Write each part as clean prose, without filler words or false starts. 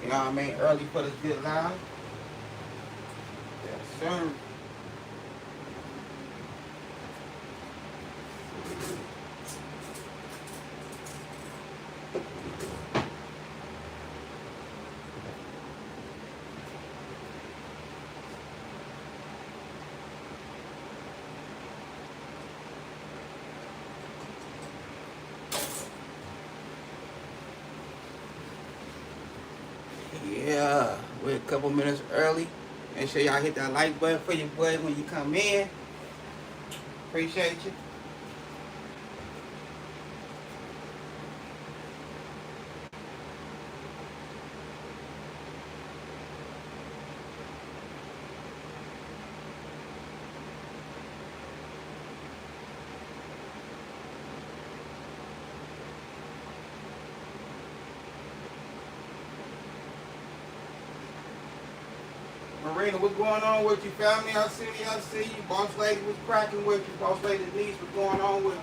You know what I mean? Early for this good live. Yes, sir. Yeah, we're a couple minutes early. Make sure y'all hit that like button for your boy when you come in. Appreciate you. Marina, what's going on with you, family? I see you. Boss lady was cracking with you. Boss lady Denise, what's going on with you?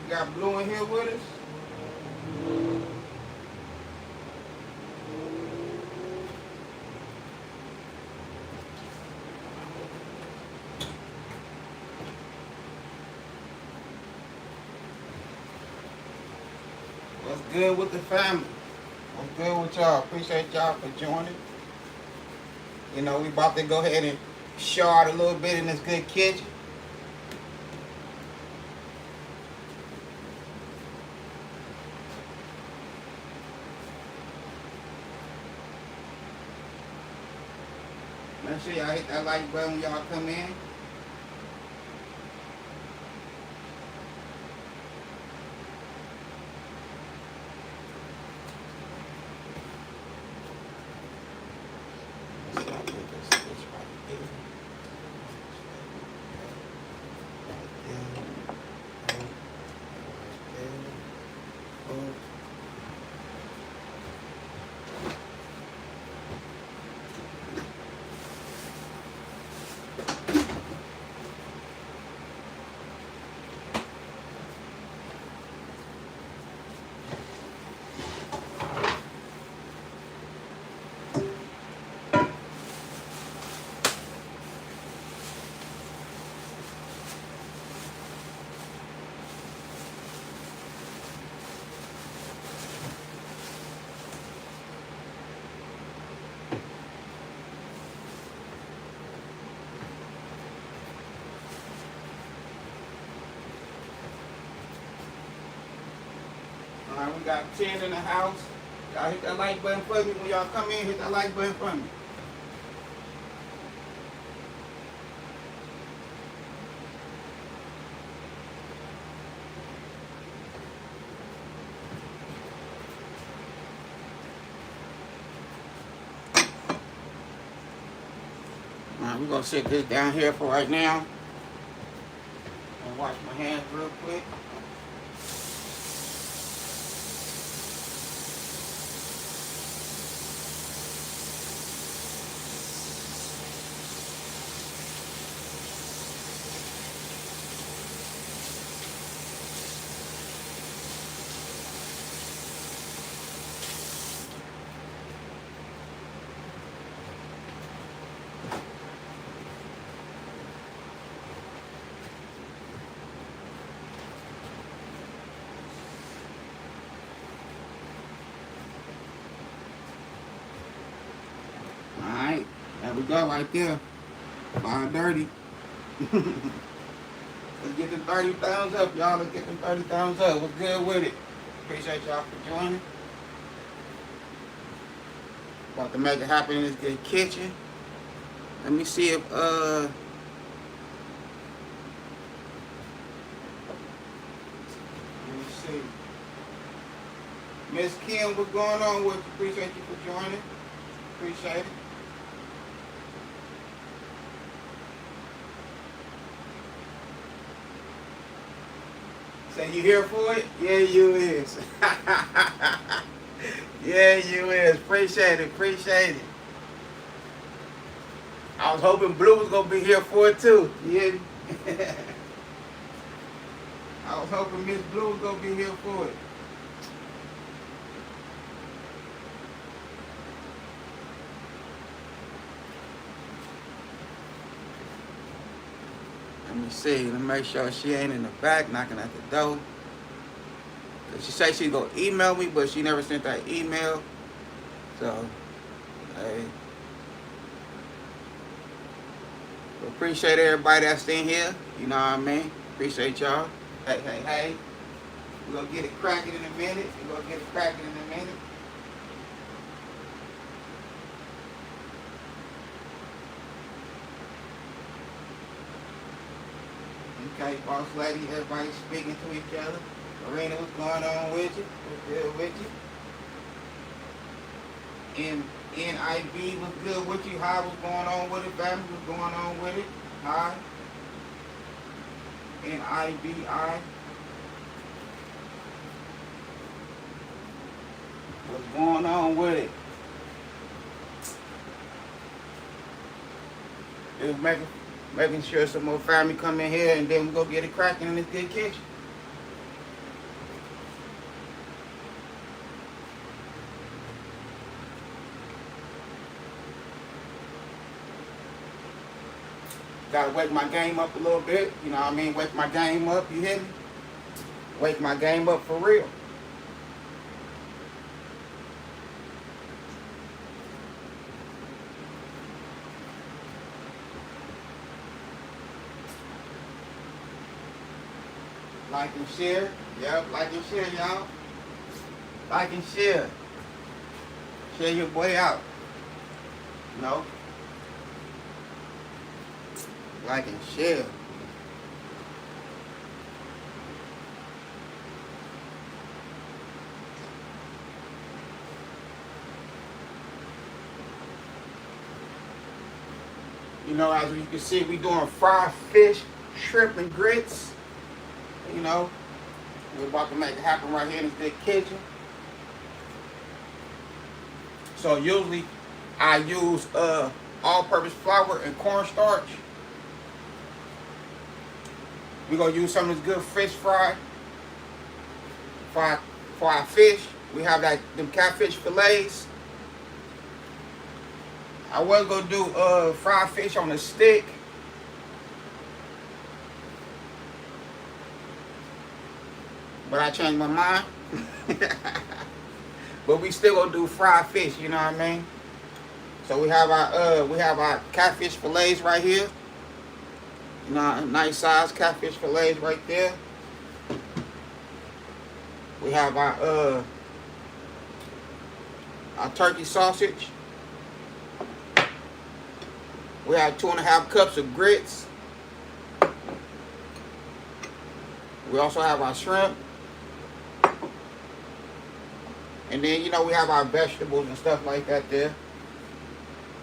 You got Blue in here with us? What's good with the family? What's good with y'all? Appreciate y'all for joining. You know, we about to go ahead and show out a little bit in this good kitchen. Make sure y'all hit that like button when y'all come in. Alright, we got 10 in the house. Y'all hit that like button for me when y'all come in. Hit that like button for me. Alright, we're gonna sit this down here for right now. And wash my hands real quick. Alright, there we go right there. 5:30. Let's get them 30 thumbs up, y'all. Let's get them 30 thumbs up. What's good with it? Appreciate y'all for joining. About to make it happen in this good kitchen. Let me see if let me see. Miss Kim, what's going on with you? Appreciate you for joining. Appreciate it. Say you here for it? Yeah, you is. Yeah, you is. Appreciate it. Appreciate it. I was hoping Blue was gonna be here for it too. You hear me? I was hoping Miss Blue was gonna be here for it. Let me see. Let me make sure she ain't in the back knocking at the door. She said she's gonna email me, but she never sent that email. So, hey. Appreciate everybody that's in here. You know what I mean? Appreciate y'all. Hey, hey, hey. We're gonna get it cracking in a minute. We're gonna get it cracking in a minute. Okay, boss lady, everybody speaking to each other. Marina, what's going on with you? What's good with you? And NIB, what's good with you? Hi, what's going on with it, family? What's going on with it? Hi. NIBI. What's going on with it? Just making sure some more family come in here, and then we go get it cracking in this good kitchen. Gotta wake my game up a little bit, you know what I mean? Wake my game up, you hear me? Wake my game up for real. Like and share. Yep, like and share, y'all. Like and share. Share your boy out. No. Like and share. You know, as you can see, we doing fried fish, shrimp, and grits. You know, we're about to make it happen right here in this big kitchen. So usually I use all-purpose flour and cornstarch. We're gonna use some of this good fish fry for our fish. We have them catfish fillets. I was gonna do fried fish on a stick. But I changed my mind. But we still gonna do fried fish, you know what I mean? So we have our catfish fillets right here. You know, nice size catfish fillets right there. We have our turkey sausage. We have 2.5 cups of grits. We also have our shrimp. And then, you know, we have our vegetables and stuff like that there.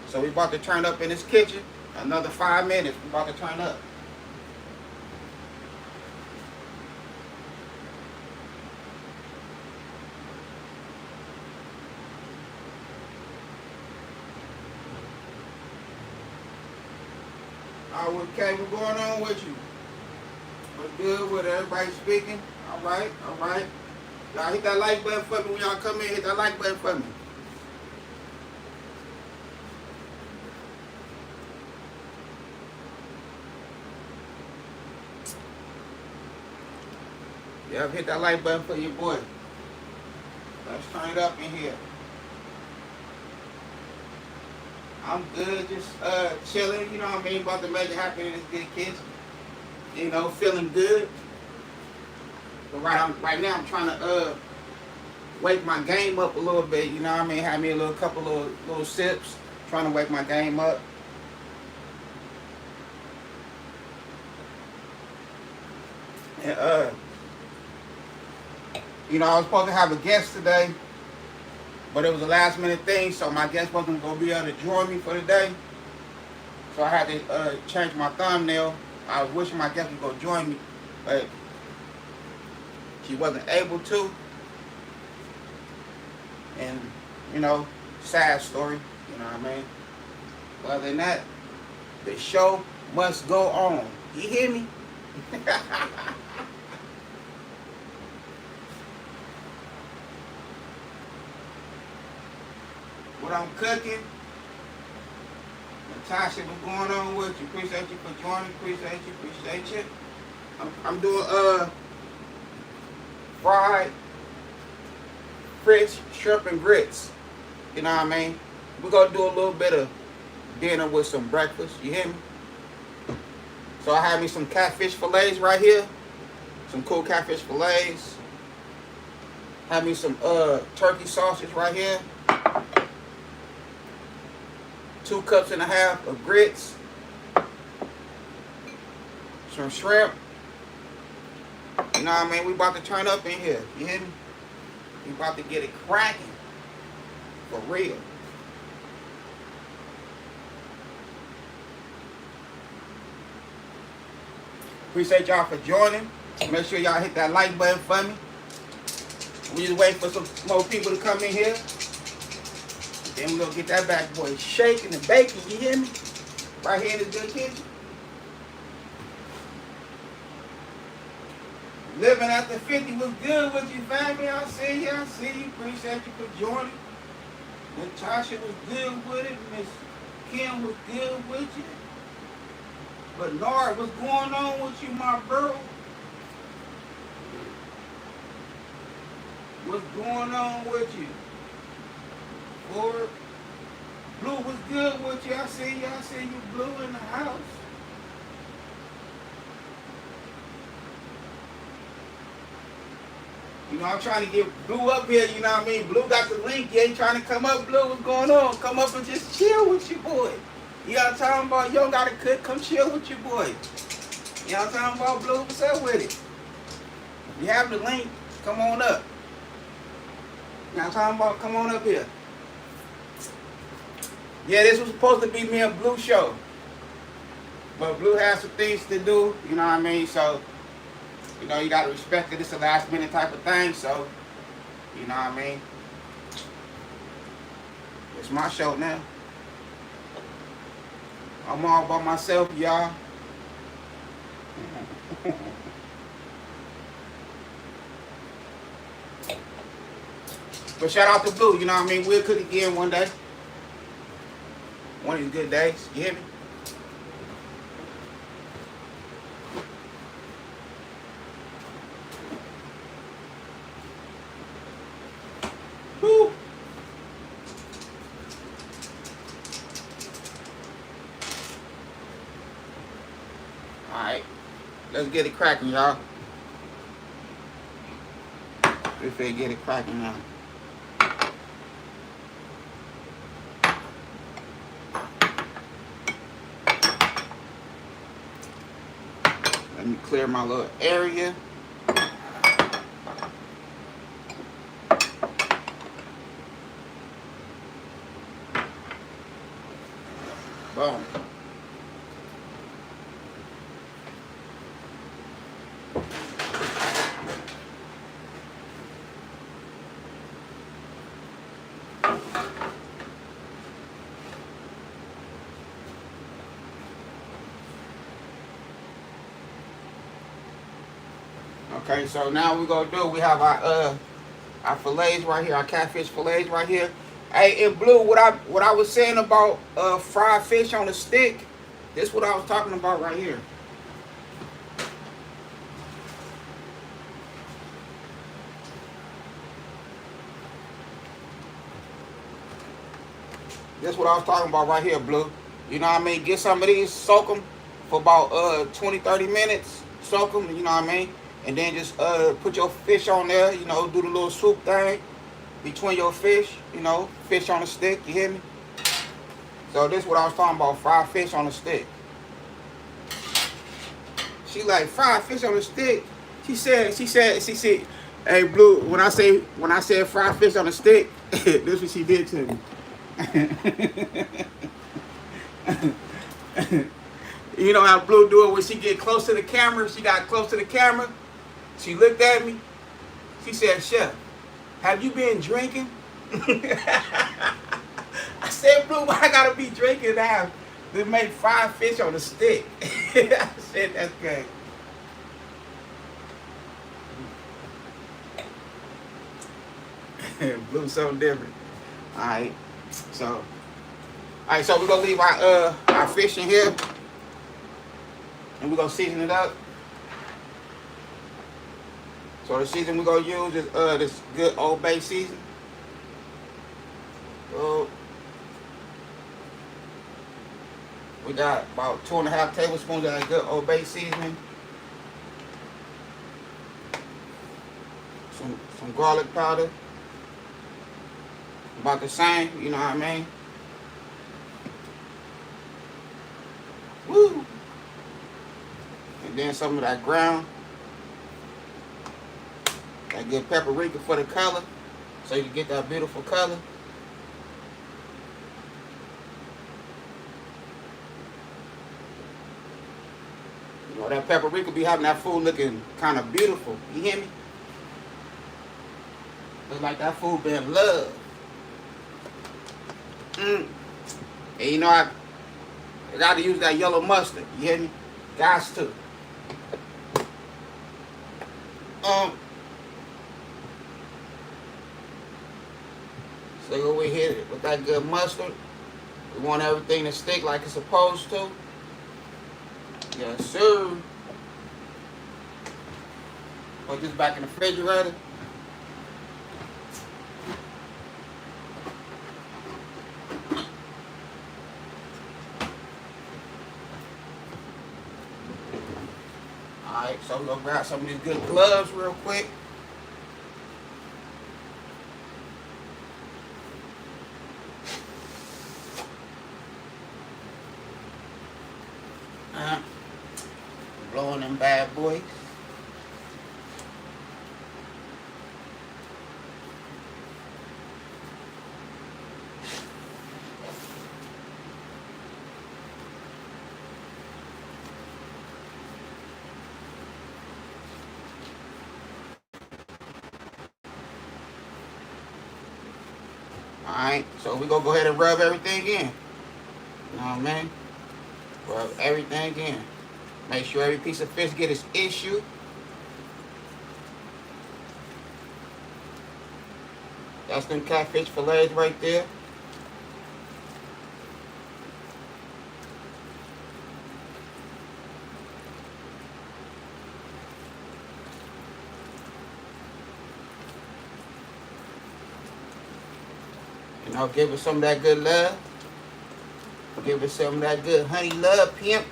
So we about to turn up in this kitchen. Another 5 minutes, we about to turn up. Okay, what's going on with you? What's good with everybody speaking? All right, all right. Y'all hit that like button for me when y'all come in. Hit that like button for me. Yep, hit that like button for your boy. Let's turn it up in here. I'm good, just chilling, you know what I mean? About to make it happen in this good kitchen. You know, feeling good. But right now I'm trying to wake my game up a little bit, you know what I mean? Have me a couple little sips, trying to wake my game up. And you know, I was supposed to have a guest today, but it was a last minute thing, so my guest wasn't going to be able to join me for the day. So I had to change my thumbnail. I was wishing my guest would go join me, but she wasn't able to. And, you know, sad story, you know what I mean? But other than that, The show must go on. You hear me? What I'm cooking. Natasha, what's going on with you? Appreciate you for joining. Appreciate you. I'm doing fried fish, shrimp, and grits. You know what I mean? We're gonna do a little bit of dinner with some breakfast. You hear me? So I have me some catfish fillets right here. Some cool catfish fillets. Have me some turkey sausage right here. 2.5 cups of grits. Some shrimp. You know what I mean? We about to turn up in here. You hear me? We about to get it cracking. For real. Appreciate y'all for joining. Make sure y'all hit that like button for me. We just waiting for some more people to come in here. Then we're going to get that bad boy shaking and baking. You hear me? Right here in this good kitchen. Living after 50 was good with you, family. I see you. Appreciate you for joining. Natasha was good with it. Miss Kim was good with you. Bernard, what's going on with you, my bro? What's going on with you? Ford, Blue, what's good with you? I see you, Blue, in the house. You know, I'm trying to get Blue up here, you know what I mean? Blue got the link. You ain't trying to come up, Blue. What's going on? Come up and just chill with your boy. You know what I'm talking about? You don't got to cook. Come chill with your boy. You know what I'm talking about, Blue? What's up with it? You have the link. Come on up. You know what I'm talking about? Come on up here. Yeah, this was supposed to be me and Blue show. But Blue has some things to do, you know what I mean? So, you know, you got to respect it. It's a last minute type of thing. So, you know what I mean? It's my show now. I'm all by myself, y'all. But shout out to Blue, you know what I mean? We'll cook again one day. One of these good days. You hear me? Woo! Alright. Let's get it cracking, y'all. Let's get it cracking now. Let me clear my little area. Boom. Okay, so now we're gonna do, we have our fillets right here, our catfish fillets right here. Hey, in Blue, what I was saying about fried fish on a stick, this is what I was talking about right here. This is what I was talking about right here, Blue. You know what I mean? Get some of these, soak them for about 20-30 minutes. Soak them, you know what I mean? And then just put your fish on there, you know, do the little soup thing between your fish, you know, fish on a stick, you hear me? So this is what I was talking about, fried fish on a stick. She like, fried fish on a stick? She said, hey Blue, when I said fried fish on a stick, this is what she did to me. You know how Blue do it when she get close to the camera? She got close to the camera. She looked at me. She said, Chef, have you been drinking? I said, Blue, I gotta be drinking now. We made 5 fish on a stick. I said that's good. Blew something different. Alright. So we're gonna leave our fish in here and we're gonna season it up. So the season we're gonna use is this good Old Bay season. So we got about 2.5 tablespoons of that good Old Bay seasoning. Some garlic powder. About the same, you know what I mean? Woo! And then some of that ground. That good paprika for the color. So you can get that beautiful color. You know, that paprika be having that food looking kind of beautiful. You hear me? Looks like that food been loved. And you know, I gotta use that yellow mustard. You hear me? Guys too. So go over here with that good mustard. We want everything to stick like it's supposed to. Yes, sir. Put this back in the refrigerator. Alright, so we're gonna grab some of these good gloves real quick. Blowing them bad boys. Alright, so we're gonna go ahead and rub everything in. You know what I mean? Rub everything in. Make sure every piece of fish get its issue. That's them catfish fillets right there. You know, give it some of that good love. Give it some of that good honey love, pimp.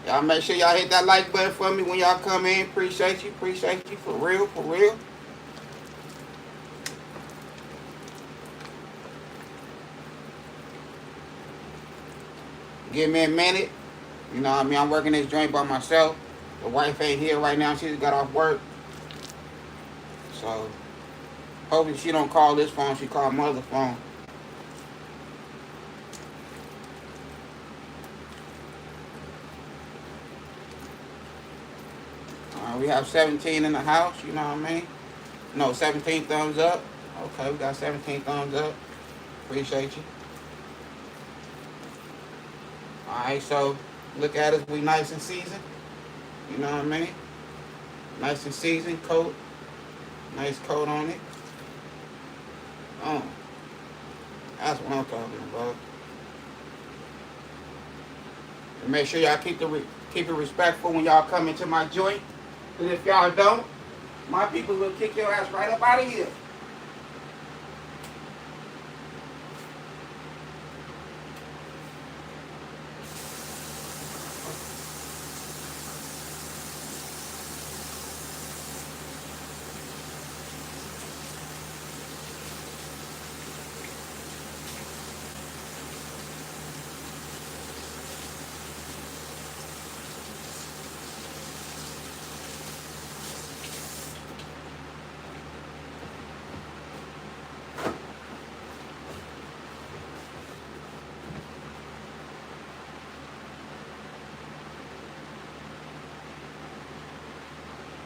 Y'all make sure y'all hit that like button for me when y'all come in. Appreciate you for real, for real. Give me a minute. You know what I mean? I'm working this joint by myself. The wife ain't here right now. She just got off work. So, hopefully she don't call this phone. She called my other phone. We have 17 in the house, you know what I mean? No, 17 thumbs up. Okay, we got 17 thumbs up. Appreciate you. Alright, so look at us. We nice and seasoned. You know what I mean? Nice and seasoned coat. Nice coat on it. Oh, that's what I'm talking about. And make sure y'all keep it respectful when y'all come into my joint. Because if y'all don't, my people will kick your ass right up out of here.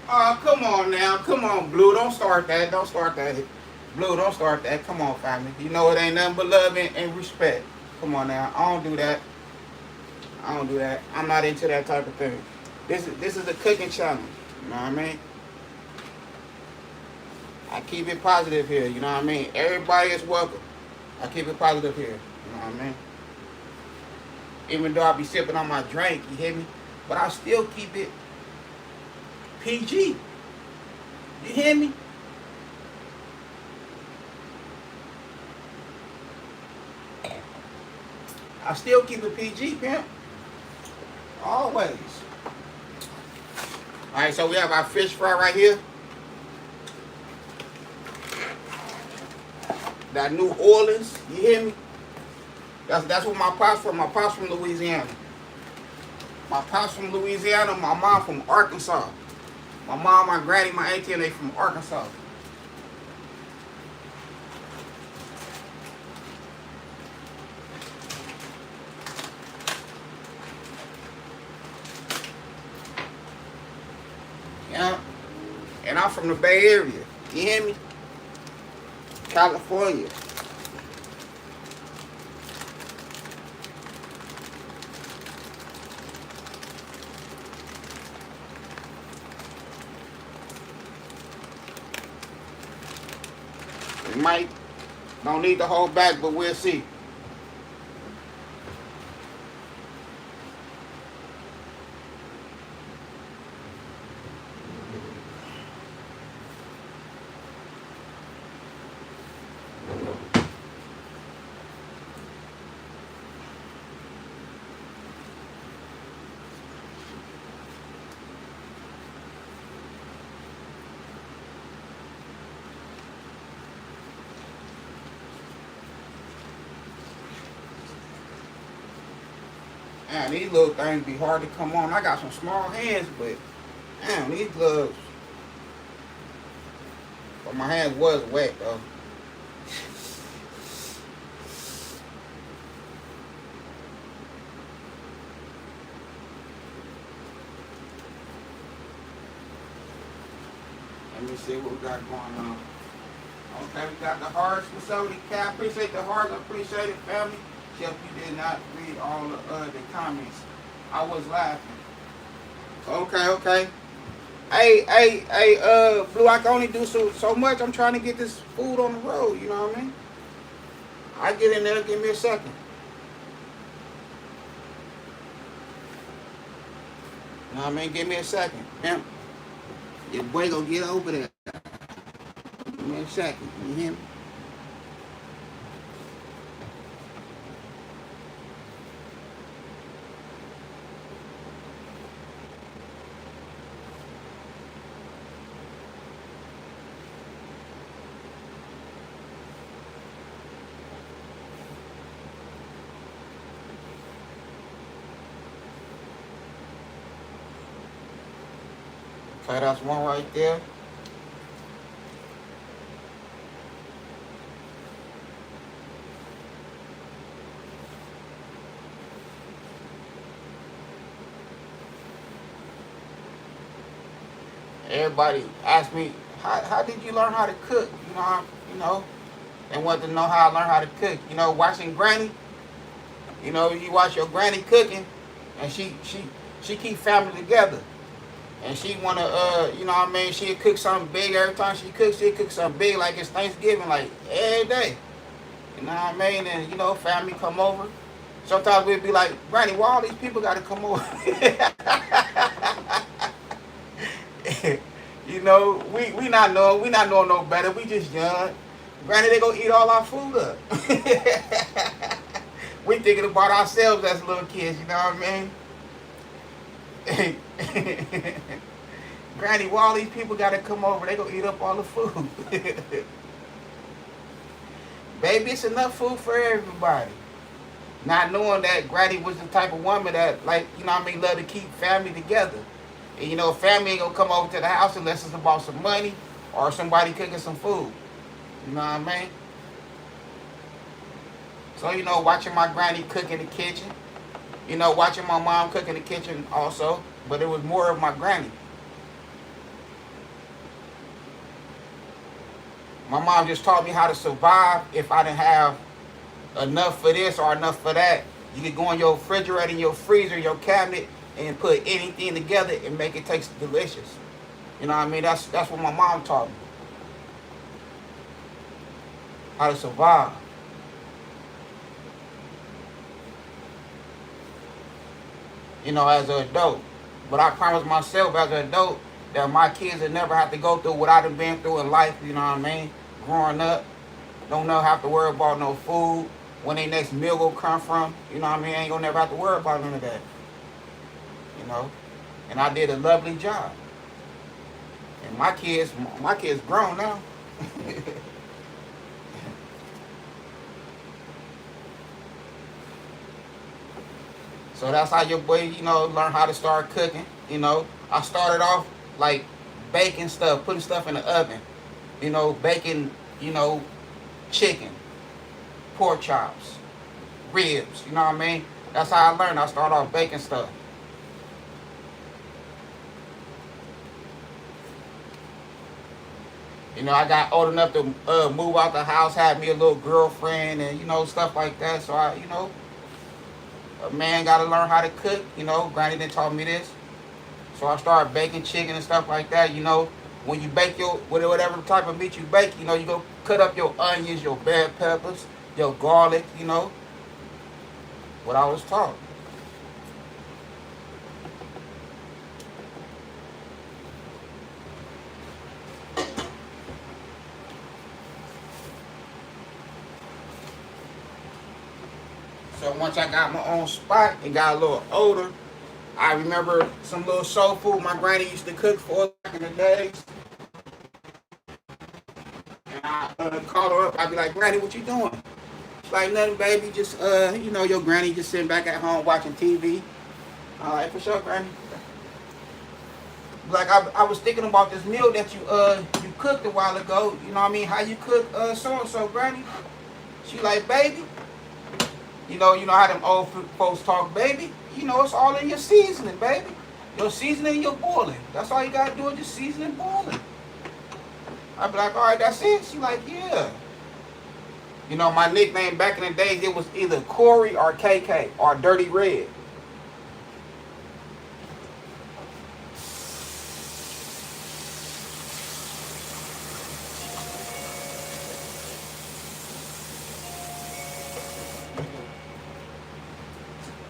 Oh, come on now. Come on, Blue. Don't start that. Don't start that. Blue, don't start that. Come on, family. You know it ain't nothing but love and respect. Come on now. I don't do that. I don't do that. I'm not into that type of thing. This is a cooking channel. You know what I mean? I keep it positive here. You know what I mean? Everybody is welcome. I keep it positive here. You know what I mean? Even though I be sipping on my drink, you hear me? But I still keep it PG. You hear me? I still keep it PG, pimp. Always. Alright, so we have our fish fry right here. That New Orleans, you hear me? That's what my pops from. My pops from Louisiana. My pops from Louisiana, my mom from Arkansas. My mom, my granny, my auntie, and they from Arkansas. Yeah. And I'm from the Bay Area. You hear me? California. We might don't need to hold back, but we'll see. Man, these little things be hard to come on. I got some small hands, but damn, these gloves. But my hands was wet though. Let me see what we got going on. Okay, we got the hearts facility cap. Appreciate the hearts. Appreciate it, family. Except you did not read all the comments. I was laughing. Okay, okay. Hey, Blue, I can only do so much. I'm trying to get this food on the road, you know what I mean? I get in there, give me a second. You know what I mean? Give me a second. Pimp. Your boy gonna get over there. Give me a second. You hear me? Okay, that's one right there. Everybody asked me, how did you learn how to cook? You know, and want to know how I learned how to cook. You know, watching Granny. You know, you watch your Granny cooking, and she keep family together. And she wanna, you know what I mean? She'll cook something big every time she cooks. She'll cook something big like it's Thanksgiving, like every day. You know what I mean? And you know, family come over. Sometimes we'll be like, Granny, why all these people gotta come over? You know, we not knowing no better. We just young. Granny, they gonna eat all our food up. We thinking about ourselves as little kids. You know what I mean? Granny, why all these people gotta come over? They gonna eat up all the food. Baby, it's enough food for everybody. Not knowing that Granny was the type of woman that, like, you know what I mean, love to keep family together. And, you know, family ain't gonna come over to the house unless it's about some money or somebody cooking some food. You know what I mean? So, you know, watching my granny cook in the kitchen. You know, watching my mom cook in the kitchen also. But it was more of my granny. My mom just taught me how to survive if I didn't have enough for this or enough for that. You could go in your refrigerator, in your freezer, your cabinet, and put anything together and make it taste delicious. You know what I mean? That's what my mom taught me. How to survive. You know, as an adult. But I promised myself as an adult that my kids would never have to go through what I've been through in life, you know what I mean? Growing up. Don't never have to worry about no food, when their next meal will come from. You know what I mean? Ain't gonna never have to worry about none of that. You know? And I did a lovely job. And my kids grown now. So that's how your boy, learn how to start cooking. I started off like baking stuff, putting stuff in the oven. Baking, chicken, pork chops, ribs. You know what I mean? That's how I learned. I started off baking stuff. I got old enough to move out the house, had me a little girlfriend, and stuff like that. So a man got to learn how to cook. Granny didn't taught me this. So I started baking chicken and stuff like that. When you bake your whatever type of meat you bake, you go cut up your onions, your bell peppers, your garlic. What I was taught. So once I got my own spot and got a little older, I remember some little soul food my granny used to cook for us back in the days. And I called her up. I'd be like, Granny, what you doing? She's like, nothing, baby. Just, your granny just sitting back at home watching TV. I'm like, for sure, Granny. Like, I was thinking about this meal that you cooked a while ago. You know what I mean? How you cook so-and-so, Granny? She like, baby. You know how them old folks talk, baby. It's all in your seasoning, baby. Your seasoning, your boiling. That's all you gotta do is just seasoning, boiling. I be like, all right, that's it. She like, yeah. My nickname back in the days, it was either Corey or KK or Dirty Red.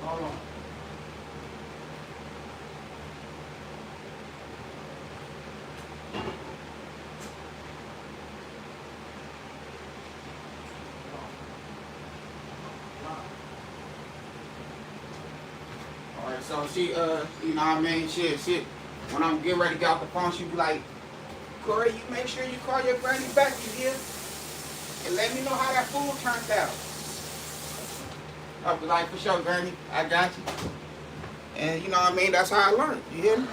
Hold on. Alright, so she, you know what I mean? Shit. When I'm getting ready to get off the phone, she be like, Corey, you make sure you call your granny back, you hear? And let me know how that food turned out. I'll be like, for sure, granny, I got you. And you know what I mean? That's how I learned, you hear me?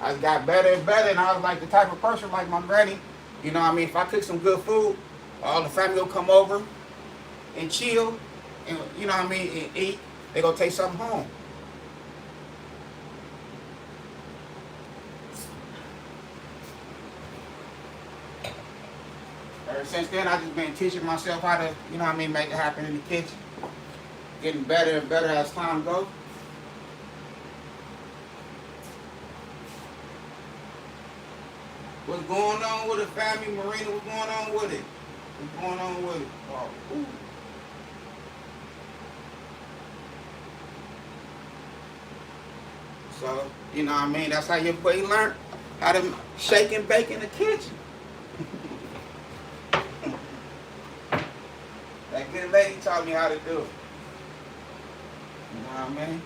I got better and better, and I was like the type of person like my granny. You know what I mean? If I cook some good food, all the family will come over and chill, and you know what I mean, and eat. They gonna take something home. Ever since then, I just been teaching myself how to, you know what I mean, make it happen in the kitchen. Getting better and better as time goes. What's going on with the family, Marina? What's going on with it? What's going on with it? Oh, ooh. So, you know what I mean? That's how your boy learned how to shake and bake in the kitchen. That good lady taught me how to do it. You know what I mean?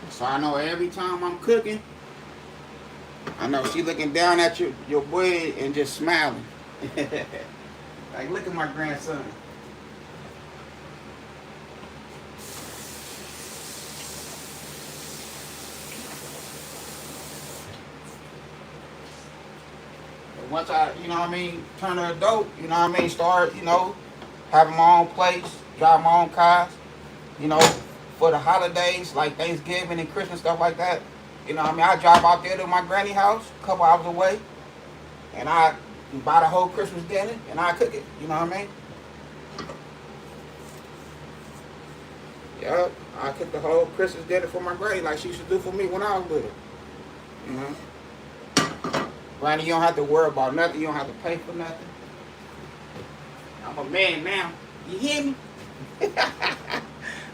So I know every time I'm cooking, I know she looking down at your boy and just smiling. Like, look at my grandson. Once I, you know what I mean, turn an adult, you know what I mean, start, having my own place, drive my own cars, for the holidays, like Thanksgiving and Christmas, stuff like that, You know what I mean? I drive out there to my granny house, a couple hours away, and I buy the whole Christmas dinner and I cook it. You know what I mean? Yep. I cook the whole Christmas dinner for my granny like she used to do for me when I was little. You know? Granny, you don't have to worry about nothing. You don't have to pay for nothing. I'm a man now. You hear me?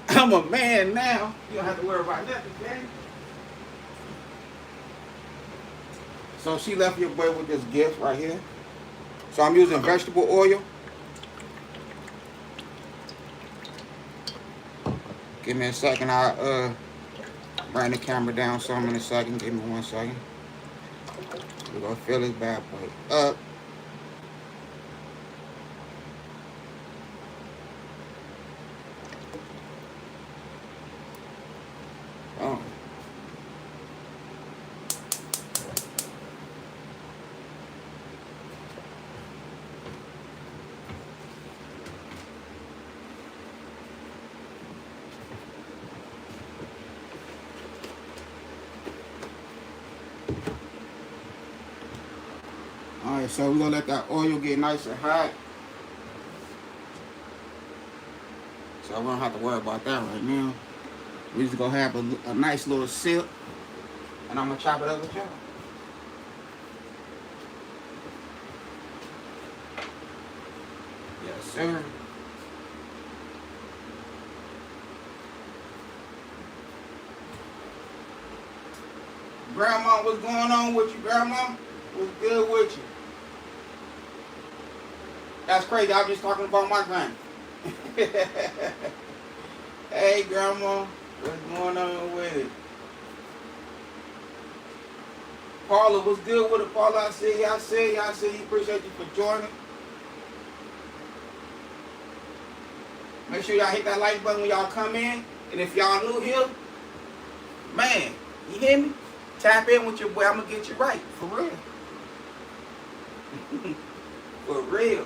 I'm a man now. You don't have to worry about nothing, Granny. So she left your boy with this gift right here. So I'm using vegetable oil. Give me a second. I'll bring the camera down some in a second. Give me 1 second. We're going to fill this bad boy up. Oh. Alright, so we're going to let that oil get nice and hot. So we don't have to worry about that right now. We're just going to have a nice little sip. And I'm going to chop it up with y'all. Yes, sir. Grandma, what's going on with you, Grandma? What's good with you? That's crazy. I was just talking about my granny. Hey, Grandma. What's going on with it? Paula, what's good with it, Paula? I see you. Appreciate you for joining. Make sure y'all hit that like button when y'all come in. And if y'all new here, man, you hear me? Tap in with your boy. I'm going to get you right. For real. For real.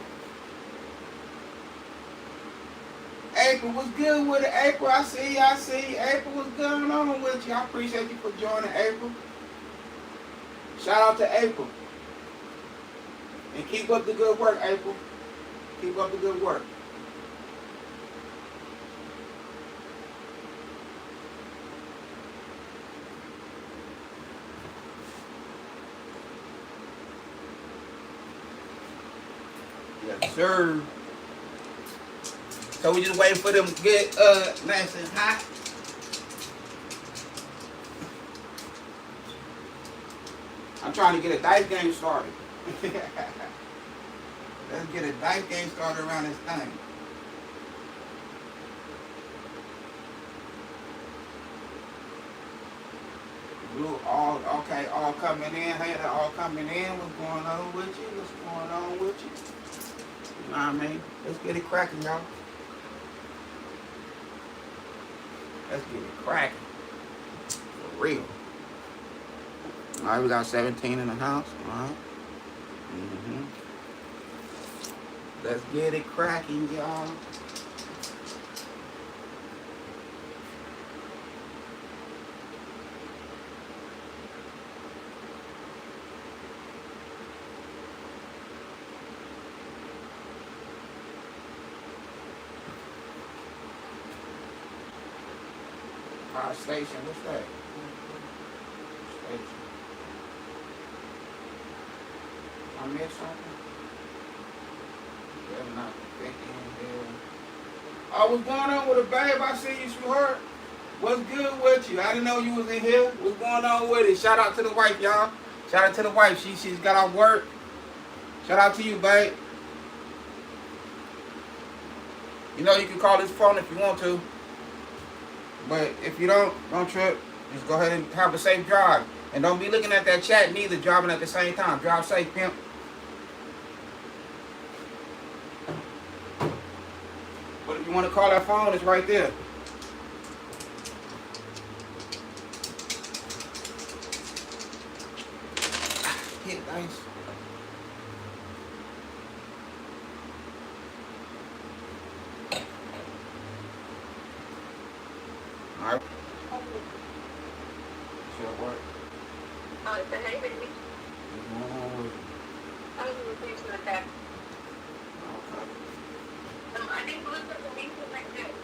April, what's good with it? April, I see you. April, what's going on with you? I appreciate you for joining, April. Shout out to April. And keep up the good work, April. Keep up the good work. Yes, sir. So we just waiting for them to get nice and hot. I'm trying to get a dice game started. Let's get a dice game started around this thing. Blue, all okay, all coming in. Hey, they're all coming in. What's going on with you? What's going on with you? You know what I mean? Let's get it cracking, y'all. Let's get it cracking. For real. Alright, we got 17 in the house. Alright. Let's get it cracking, y'all. Power station, what's that? Station. I missed something? Better not be 50 in here. Oh, what's going on with it, babe? I see you, sweetheart. What's good with you? I didn't know you was in here. What's going on with it? Shout out to the wife, y'all. Shout out to the wife. She's got off work. Shout out to you, babe. You know you can call this phone if you want to. But if you don't trip. Just go ahead and have a safe drive. And don't be looking at that chat neither, driving at the same time. Drive safe, pimp. But if you want to call that phone, it's right there. Hit dice. Alright. Shit work. Oh, it's a hey, baby. What's going on with you? I was replacing the back. Okay. I think it looks like the meat is like this.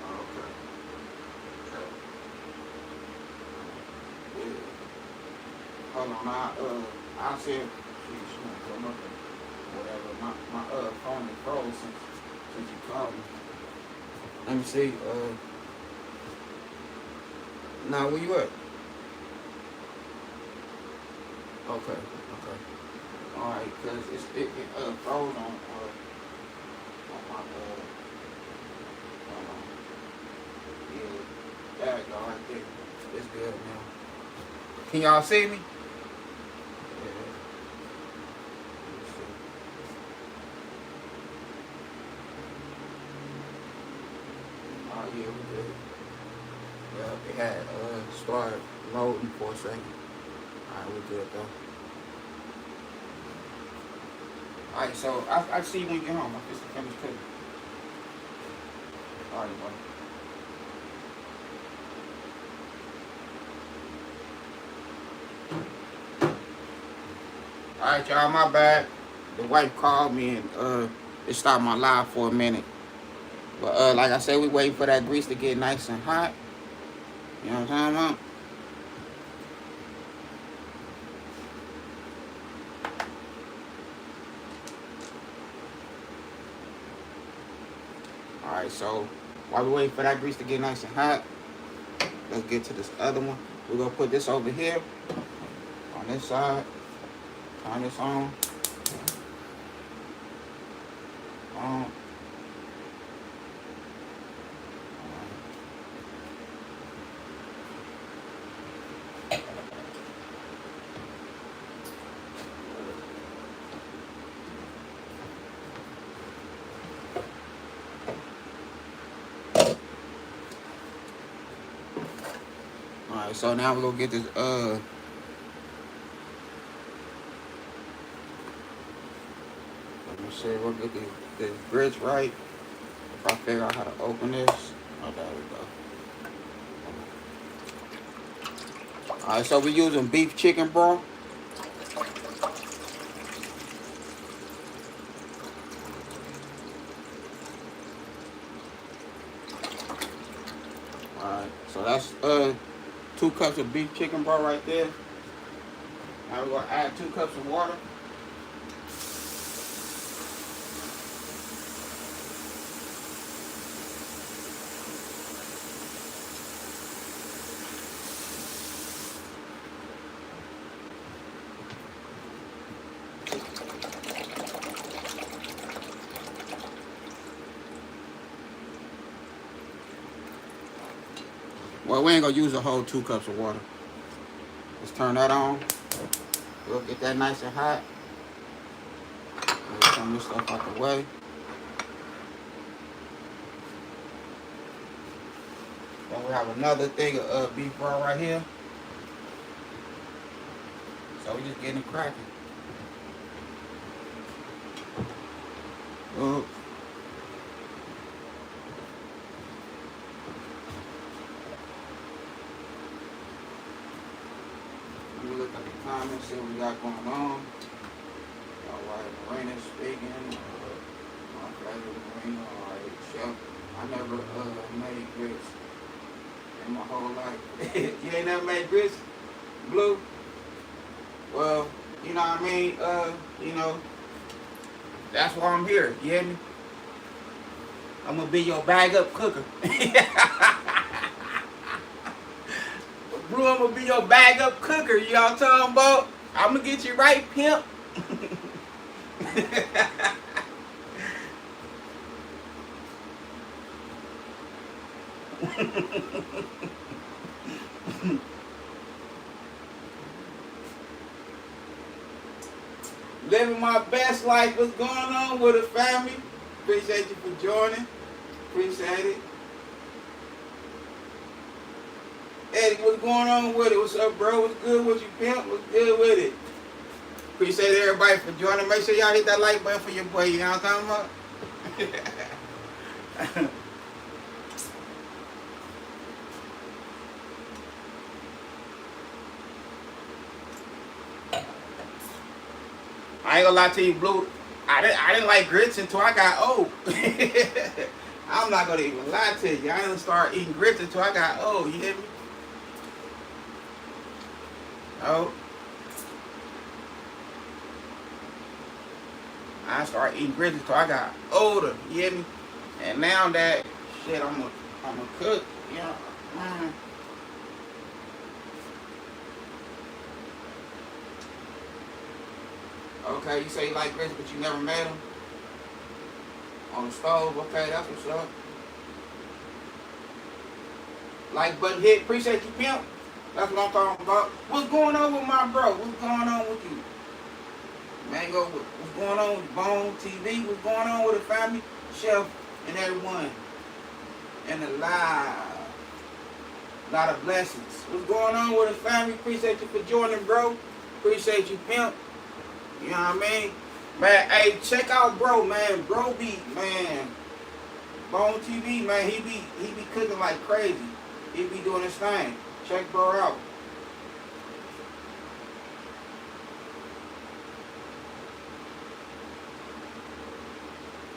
Okay. So, Yeah. Hold on, I'll see if she might come up and whatever. My phone is froze since you called me. Let me see. Now where you at? Okay. All right, cause it froze on my hold on. Yeah, there you go right there. It's good now. Can y'all see me? Yeah. Let's see. Oh yeah, we good. Yeah, it had started loading for a second. Alright, we good though. Alright, so I see you when you get home. I'm just finished cooking. Alright, buddy. Alright, y'all, my bad. The wife called me and it stopped my live for a minute. But like I said, we waiting for that grease to get nice and hot. You know what I'm talking about? Alright, so while we waiting for that grease to get nice and hot, let's get to this other one. We're gonna put this over here on this side. Turn this on. On. Alright, so now we're gonna get this let me see, we'll get this bridge right. If I figure out how to open this. Oh, there we go. Alright, so we're using beef chicken broth. Alright, so that's 2 cups of beef chicken broth right there. Now we're gonna add 2 cups of water. Well, we ain't gonna use a whole 2 cups of water. Let's turn that on. We'll get that nice and hot. We'll turn this stuff out the way. Then we have another thing of beef broth right here. So we just getting it cracking. Let me look at the comments, see what we got going on. Alright, Marina speaking. My favorite Marina. Alright, chef. I never made grits in my whole life. You ain't never made grits? Blue? Well, you know what I mean? You know, that's why I'm here. You hear me? I'm gonna be your bag up cooker. Blue, I'm gonna be your bag up cooker. You know what I'm talking about? I'm gonna get you right, pimp. Living my best life. What's going on with it, family? Appreciate you for joining. Appreciate it. Eddie, what's going on with it? What's up, bro? What's good with you, pimp? What's good with it? Appreciate everybody for joining. Make sure y'all hit that like button for your boy. You know what I'm talking about? I ain't gonna lie to you, Blue. I didn't like grits until I got old. I'm not gonna even lie to you. I didn't start eating grits until I got old. You hear me? Oh. I started eating grits until I got older. You hear me? And now that shit, I'm a cook. You know. Okay, you say you like grits, but you never made them on the stove. Okay, that's what's up. Like button hit, appreciate you, pimp. That's what I'm talking about. What's going on with my bro? What's going on with you? Mango, what's going on with Bone TV? What's going on with the family? Chef and everyone. And the live. A lot of blessings. What's going on with the family? Appreciate you for joining, bro. Appreciate you, pimp. You know what I mean? Man, hey, check out bro, man. Bro be, man. Bone TV, man, he be cooking like crazy. He be doing his thing. Check bro out.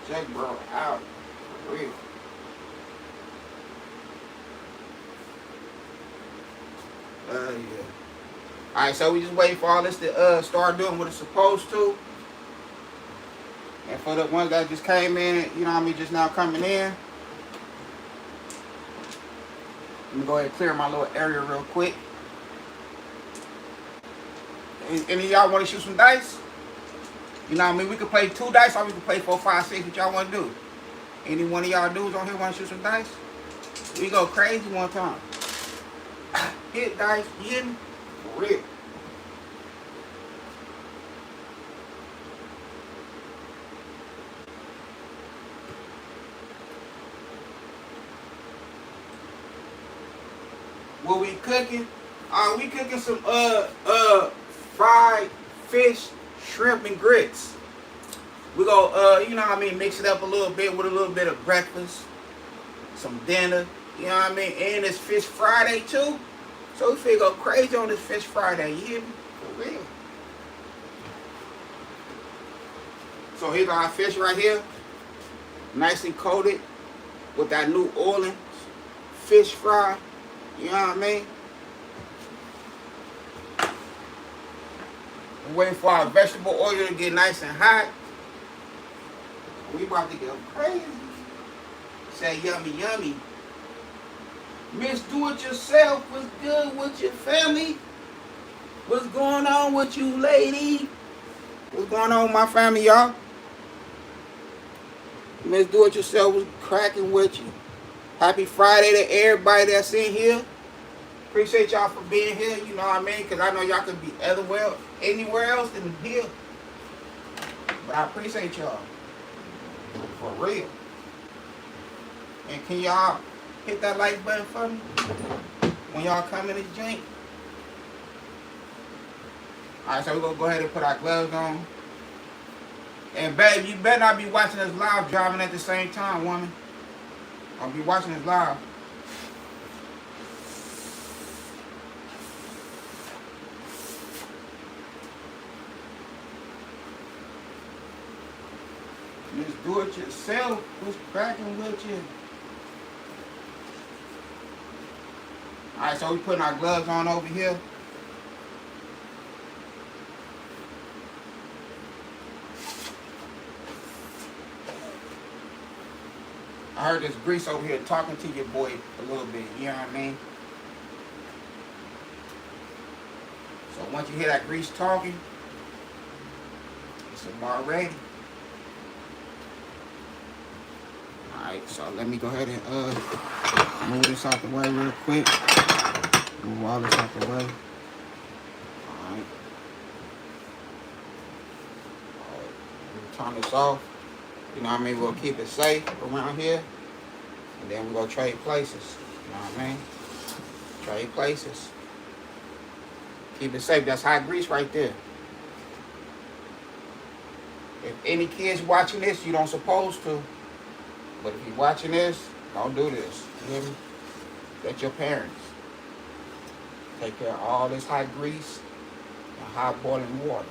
Check bro out. For real. Yeah. Alright, so we just waiting for all this to start doing what it's supposed to. And for the ones that just came in, you know what I mean, just now coming in. Let me go ahead and clear my little area real quick. Any of y'all want to shoot some dice? You know what I mean? We could play 2 dice or we could play 4, 5, 6. What y'all want to do? Any one of y'all dudes on here want to shoot some dice? We go crazy one time. Hit dice, you hear me? For real. What we cooking? We cooking some fried fish, shrimp, and grits. We go you know what I mean, mix it up a little bit with a little bit of breakfast, some dinner, you know what I mean, and it's Fish Friday too. So we finna go crazy on this Fish Friday, you hear me? For real. So here's our fish right here, nicely coated with that New Orleans fish fry. You know what I mean? We're waiting for our vegetable oil to get nice and hot. We about to go crazy. Say yummy, yummy. Miss Do It Yourself, what's good with your family? What's going on with you, lady? What's going on with my family, y'all? Miss Do It Yourself was cracking with you. Happy Friday to everybody that's in here. Appreciate y'all for being here, you know what I mean? Because I know y'all could be anywhere else than here. But I appreciate y'all. For real. And can y'all hit that like button for me when y'all come in this joint? Alright, so we're going to go ahead and put our gloves on. And babe, you better not be watching us live driving at the same time, woman. I'll be watching this live. Just do it yourself. What's cracking with you? Alright, so we putting our gloves on over here. I heard this Grease over here talking to your boy a little bit, you know what I mean? So once you hear that Grease talking, it's a bar ready. Alright, so let me go ahead and move this out the way real quick. Move all this out the way. Alright. Turn this off. You know what I mean? We'll keep it safe around here. And then we'll go trade places. You know what I mean? Trade places. Keep it safe. That's hot grease right there. If any kids watching this, you don't supposed to. But if you're watching this, don't do this. You hear me? Let your parents take care of all this hot grease and hot boiling water.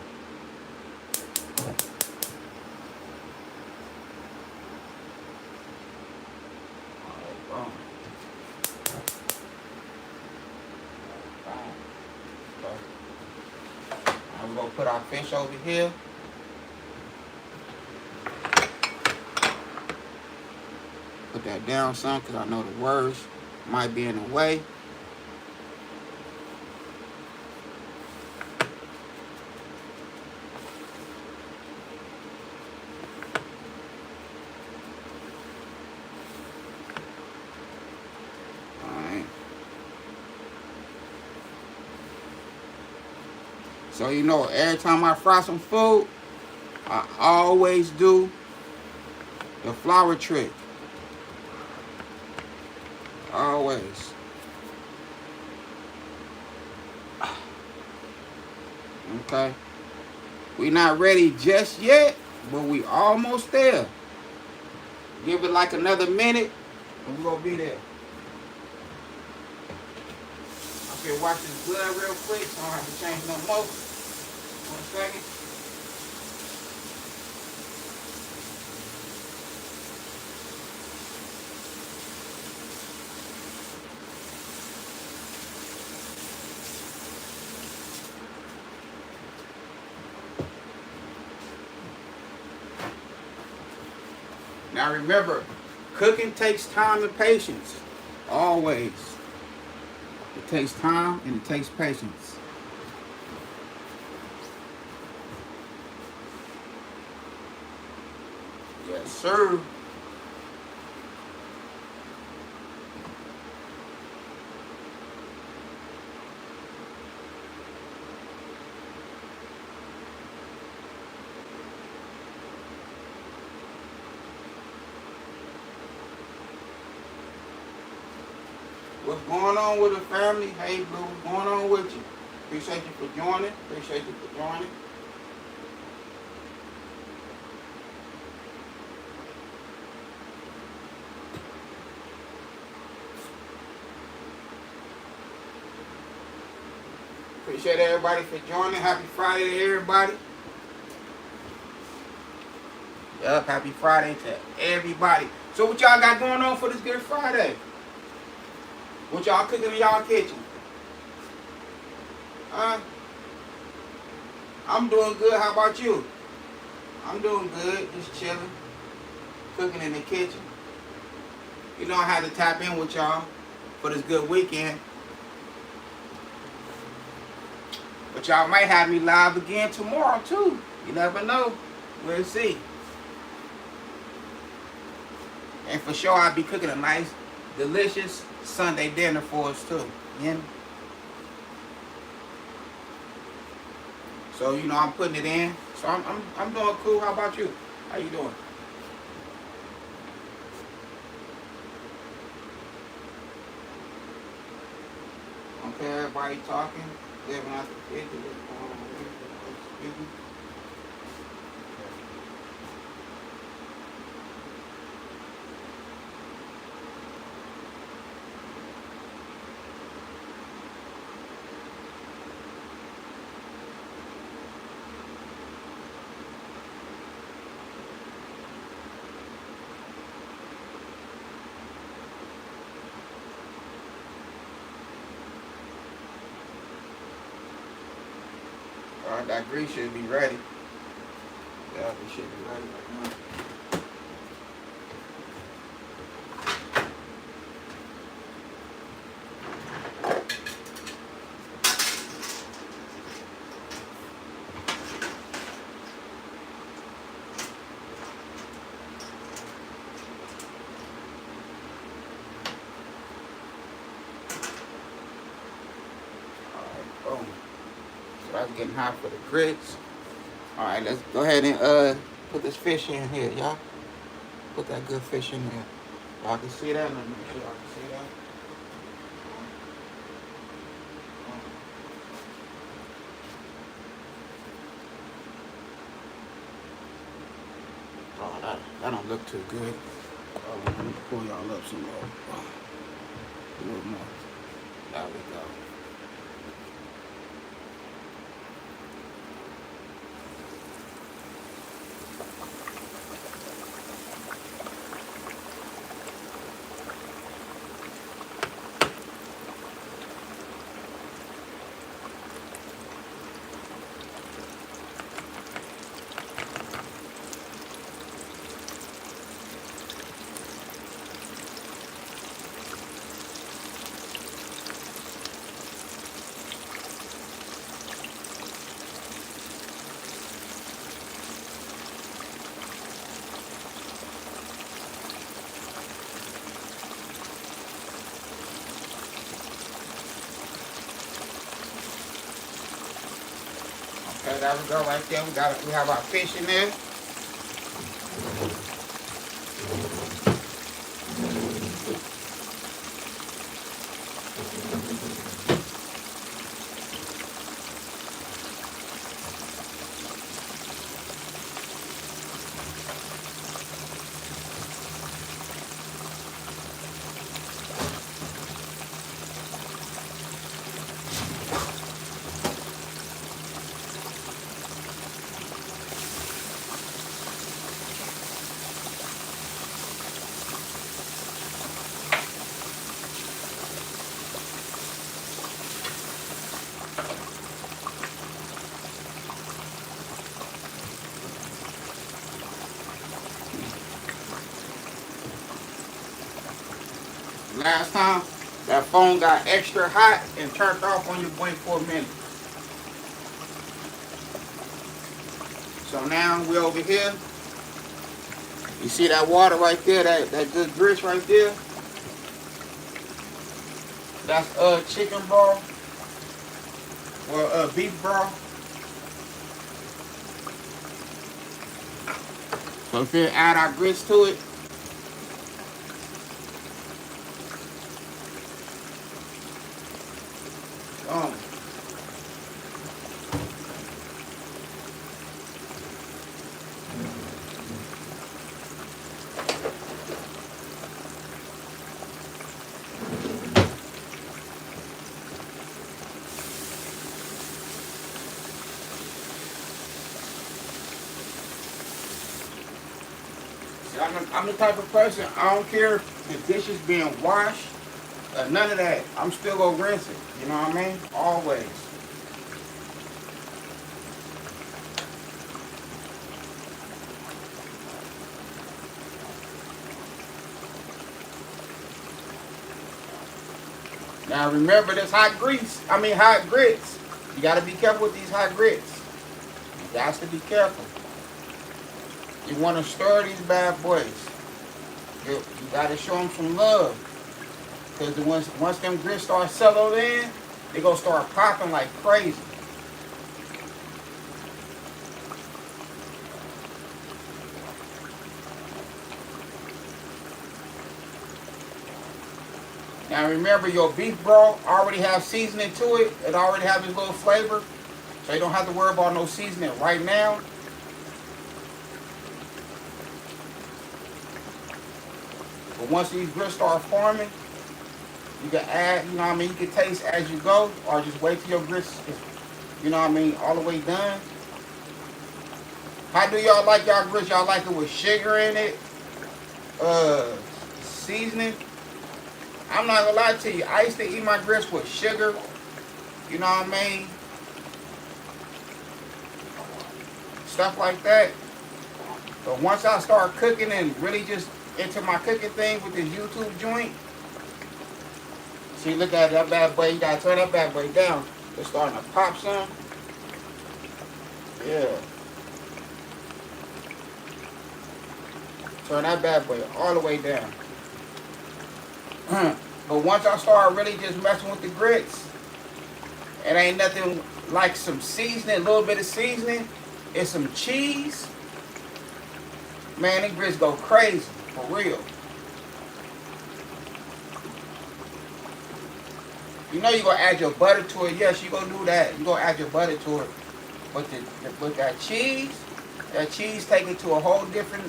gonna put our fish over here. Put that down some because I know the words might be in the way. So you know, every time I fry some food, I always do the flour trick. Always. Okay. We not ready just yet, but we almost there. Give it like another minute, and we're gonna be there. Okay, watch this blood real quick, so I don't have to change no more. 1 second. Now remember, cooking takes time and patience. Always. It takes time and it takes patience. Yes, sir. What's going on with the family? Hey, Blue, what's going on with you? Appreciate you for joining. Appreciate you for joining. Appreciate everybody for joining. Happy Friday to everybody. Yup, happy Friday to everybody. So what y'all got going on for this Good Friday? What y'all cooking in y'all kitchen? I'm doing good. How about you? I'm doing good. Just chilling. Cooking in the kitchen. You know I had to tap in with y'all for this good weekend. But y'all might have me live again tomorrow too. You never know. We'll see. And for sure I'll be cooking a nice, delicious Sunday dinner for us too. You know? So you know I'm putting it in. So I'm doing cool. How about you? How you doing? Okay, everybody talking. Living out the 50. Alright, that grease should be ready. Yeah, we should be ready right now. Boom. So that's getting hot for the grits. Alright, let's go ahead and put this fish in here, y'all. Put that good fish in here. Y'all can see that? Let me make sure y'all can see that. Oh, that don't look too good. Oh, let me pull y'all up some more. A little more. There we go. Okay, there we go right there. We have our fish in there. Last time, that phone got extra hot and turned off on your boy for a minute. So now we over here. You see that water right there, that good grits right there? That's chicken broth or beef broth. So if you add our grits to it, I'm the type of person, I don't care if the dish is being washed, none of that. I'm still gonna rinse it. You know what I mean? Always. Now remember this hot grits. You gotta be careful with these hot grits. You got to be careful. You wanna stir these bad boys. You gotta show them some love. Because once them grits start settling in, they gonna start popping like crazy. Now remember, your beef broth already have seasoning to it. It already have its little flavor. So you don't have to worry about no seasoning right now. But once these grits start forming, you can add, you know what I mean, you can taste as you go, or just wait till your grits is, you know what I mean, all the way done. How do y'all like y'all grits? Y'all like it with sugar in it? Seasoning? I'm not gonna lie to you, I used to eat my grits with sugar, you know what I mean? Stuff like that. But once I start cooking and really just into my cooking thing with this YouTube joint, see, look at that bad boy. You gotta turn that bad boy down. It's starting to pop some. Yeah. Turn that bad boy all the way down. But once I start really just messing with the grits, it ain't nothing like some seasoning, a little bit of seasoning, and some cheese. Man, them grits go crazy, for real. You know you're going to add your butter to it. Yes, you're going to do that. You're going to add your butter to it. But that cheese take it to a whole different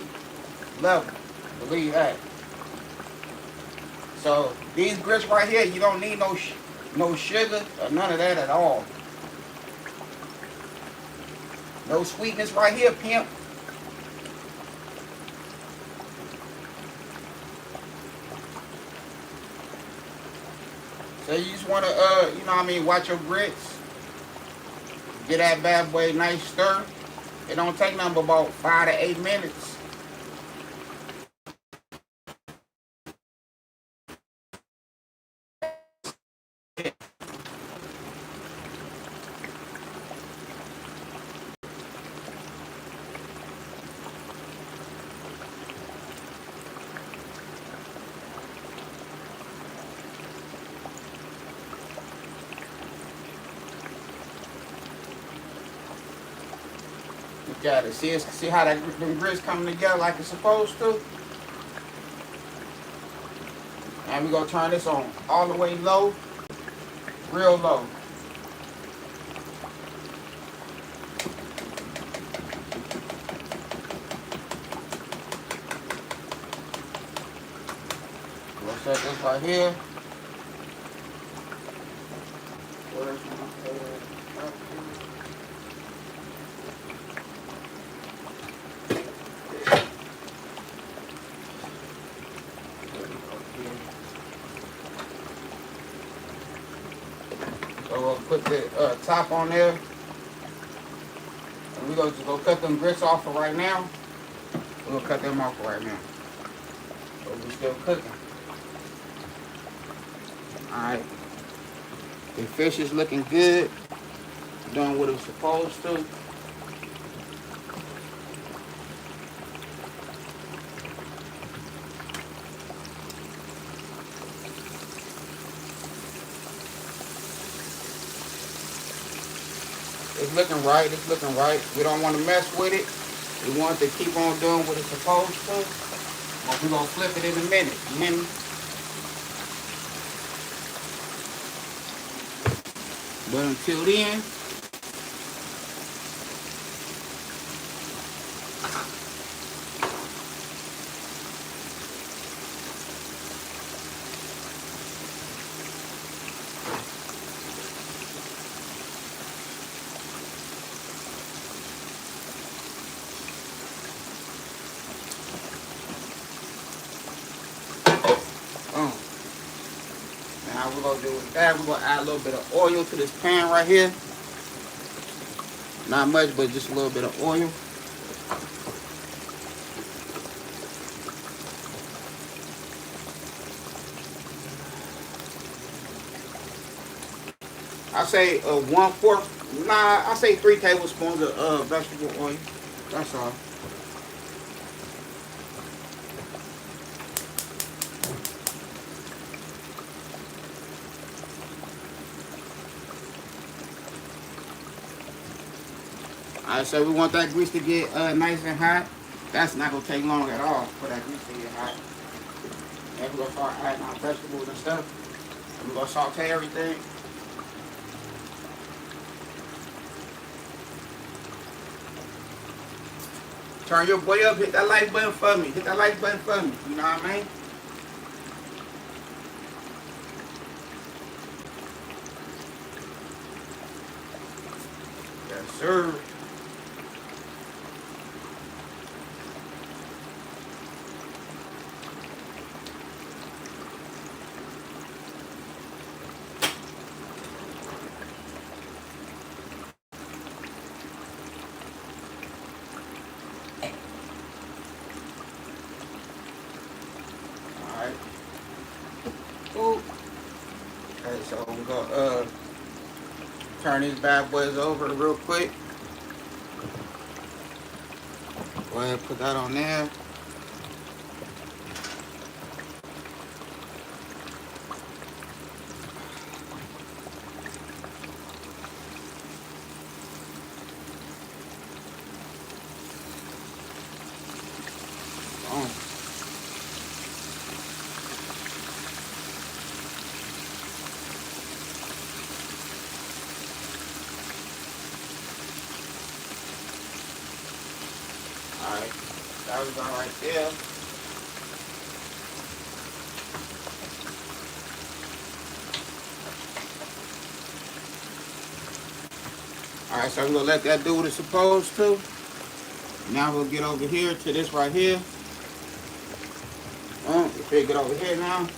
level. Believe that. So these grits right here, you don't need no sugar or none of that at all. No sweetness right here, pimp. So you just want to, you know what I mean, watch your grits. Get that bad boy nice stir. It don't take nothing but about 5 to 8 minutes. at it. See how them grits coming together like it's supposed to? And we're gonna turn this on all the way low, real low. We'll set this right here. Where's So we'll put the top on there. And we're going to go cut them grits off for right now. We're going to cut them off for right now. So we're still cooking. Alright. The fish is looking good. Doing what it's supposed to. It's looking right. It's looking right. We don't want to mess with it. We want it to keep on doing what it's supposed to. But we're going to flip it in a minute. You hear me? But until then, now we're going to do with that, we're going to add a little bit of oil to this pan right here. Not much, but just a little bit of oil. I say 1/4, I say 3 tablespoons of vegetable oil. That's all. Alright, so we want that grease to get nice and hot. That's not going to take long at all for that grease to get hot. And we're going to start adding our vegetables and stuff. And we're going to saute everything. Turn your boy up, hit that like button for me. Hit that like button for me. You know what I mean? Yes, sir. Ooh. Okay, so we're gonna turn these bad boys over real quick. Go ahead and put that on there. Alright, that was all right there. Alright, so we're going to let that do what it's supposed to. Now we'll get over here to this right here. If we get over here now.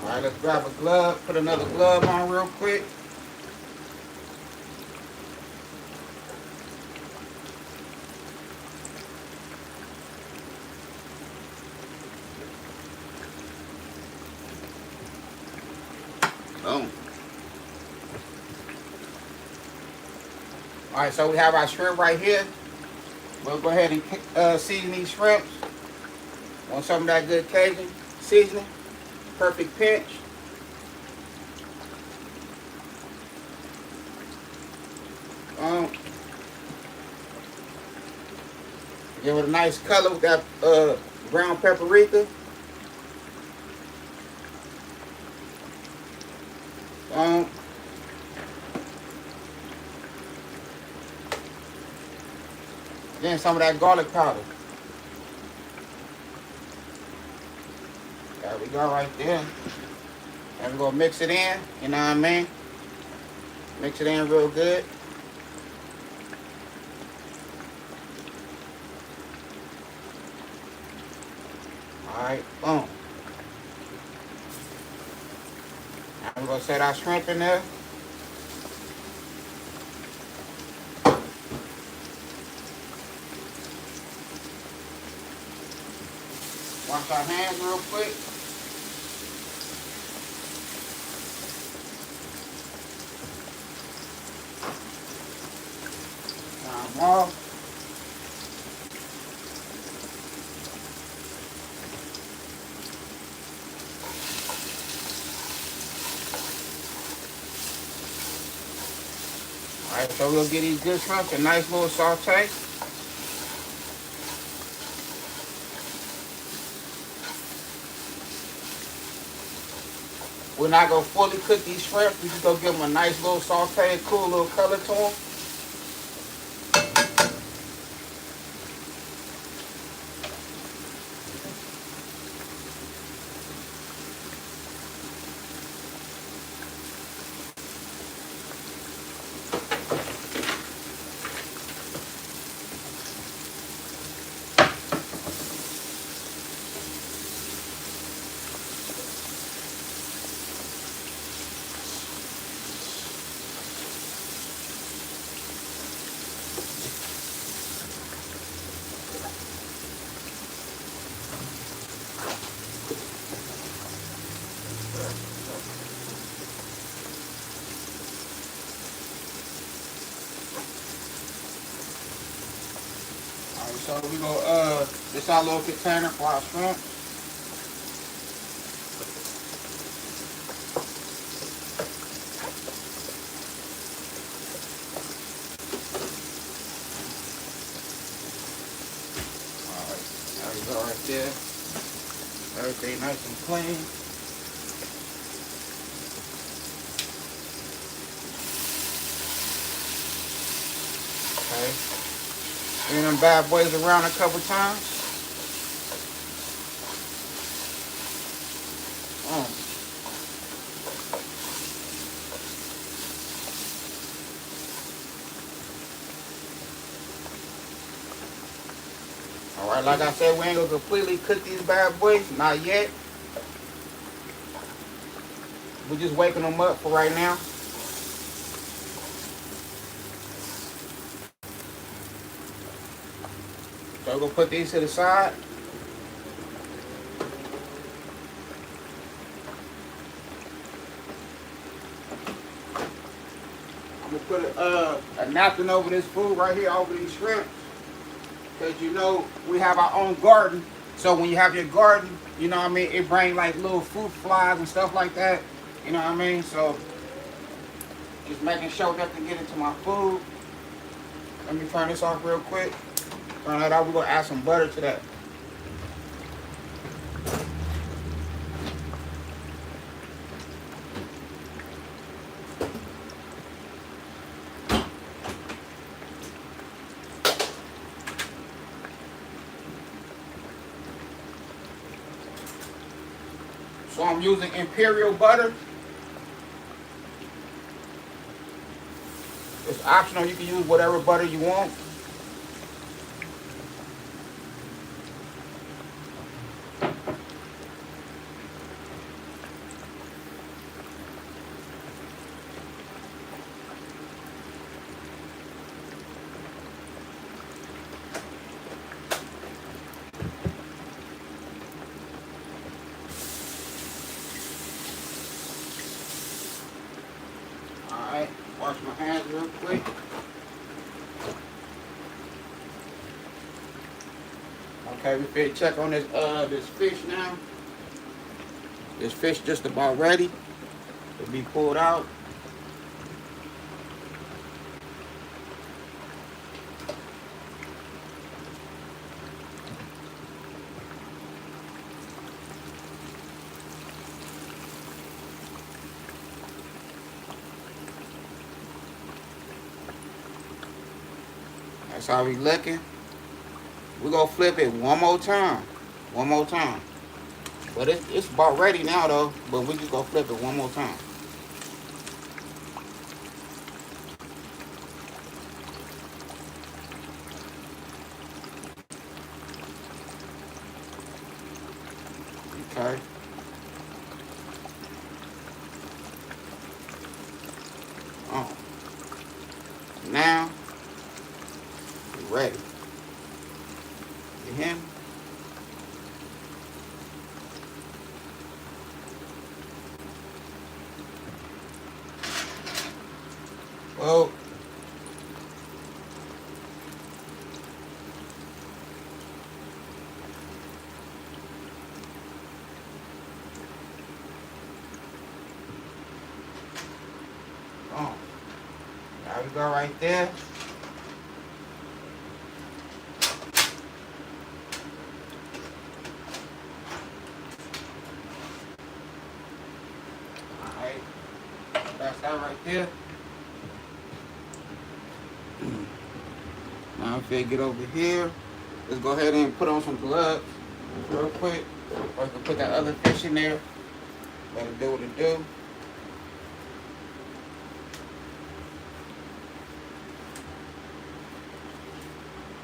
Alright, let's grab a glove, put another glove on real quick. Boom. All right, so we have our shrimp right here. We'll go ahead and season these shrimps. Want some of that good Cajun seasoning? Perfect pinch. Give it a nice color with that brown paprika. Then some of that garlic powder. There we go right there. And we're gonna mix it in, you know what I mean? Mix it in real good. Alright, boom. Now we're gonna set our shrimp in there. Wash our hands real quick. Off. Alright, so we'll get these good shrimp a nice little saute. We're not going to fully cook these shrimp. We're just going to give them a nice little saute, cool little color to them. So we go this our little container for our shrimp. Alright, there we go right there. Everything nice and clean. Okay. Bring them bad boys around a couple times. Alright, like I said, we ain't gonna completely cook these bad boys, not yet. We're just waking them up for right now. So we're gonna put these to the side. I'm gonna put a napkin over this food right here, over these shrimp. Because you know, we have our own garden. So when you have your garden, you know what I mean, it brings like little fruit flies and stuff like that. You know what I mean? So just making sure that can get into my food. Let me turn this off real quick. Turn that off. We're gonna add some butter to that. So I'm using Imperial butter. It's optional. You can use whatever butter you want. Alright, wash my hands real quick. Okay, we finna check on this fish now. This fish just about ready to be pulled out. That's how we looking. We gonna flip it one more time. One more time. But it's about ready now though. But we just gonna flip it one more time. Okay. Oh. Now we ready. You hear me? Well, oh. There we go right there. Alright. That's that right there. Now I'm finna get over here. Let's go ahead and put on some gloves real quick. Or I can put that other fish in there. Let it do what it do.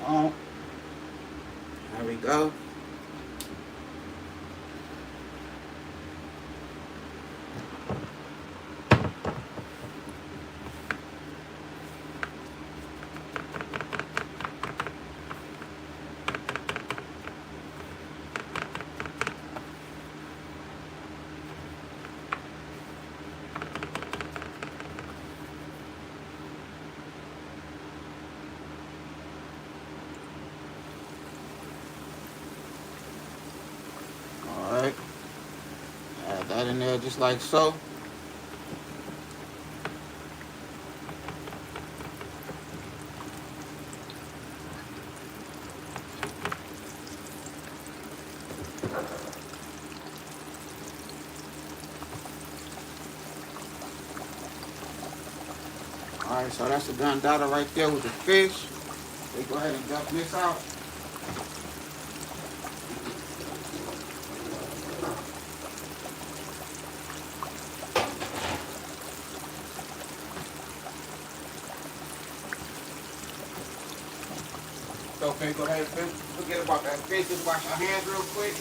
Oh. There we go. Alright. Add that in there just like so. Alright, so that's the done data right there with the fish. We go ahead and dump this out. So okay, go ahead and forget about that fish. Just wash your hands real quick.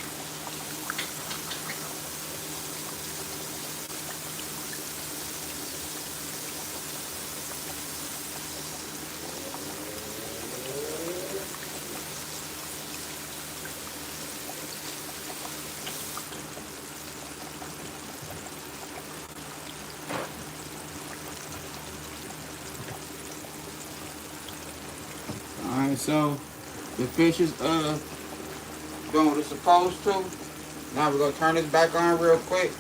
Alright, so the fish is doing what it's supposed to. Now we're gonna turn this back on real quick.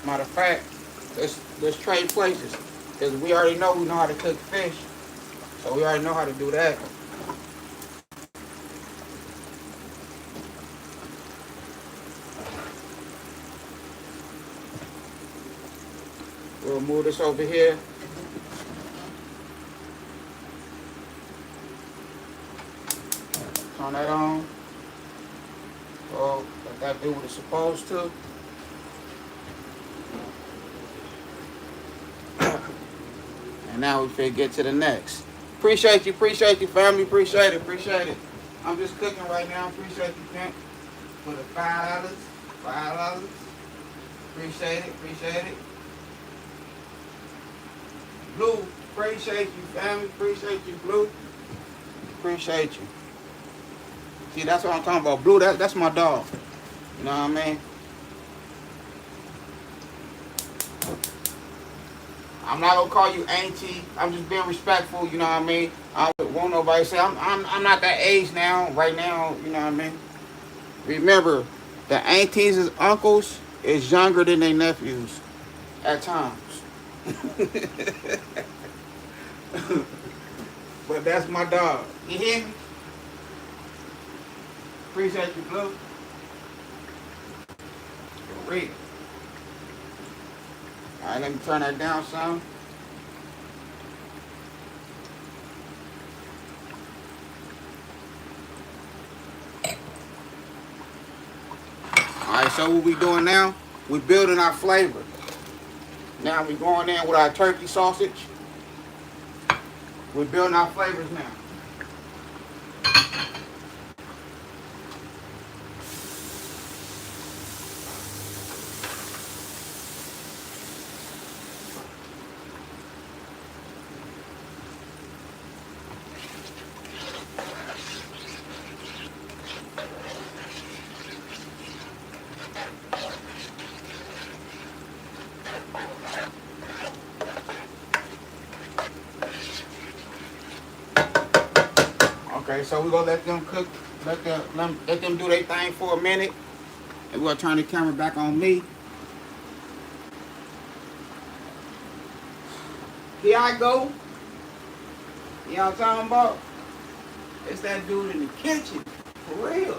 Matter of fact, let's trade places. Because we already know how to cook fish. So we already know how to do that. We'll move this over here. Turn that on. So let that do what it's supposed to. And now we finna get to the next. Appreciate you, family. Appreciate it. I'm just cooking right now. Appreciate you, pimp. For the $5. Appreciate it. Blue, appreciate you, family. Appreciate you, Blue. Appreciate you. See, that's what I'm talking about. Blue, that's my dog. You know what I mean? I'm not gonna call you auntie. I'm just being respectful. You know what I mean? I don't want nobody to say I'm not that age now. Right now, you know what I mean? Remember, the aunties and uncles is younger than their nephews at times. But that's my dog. You hear me? Appreciate you, Blue. For real. Alright, let me turn that down some. Alright, so what we doing now? We building our flavor. Now we going in with our turkey sausage. We're building our flavors now. Okay, so we're gonna let them cook, let them do their thing for a minute. And we're gonna turn the camera back on me. Here I go. You know what I'm talking about? It's that dude in the kitchen. For real.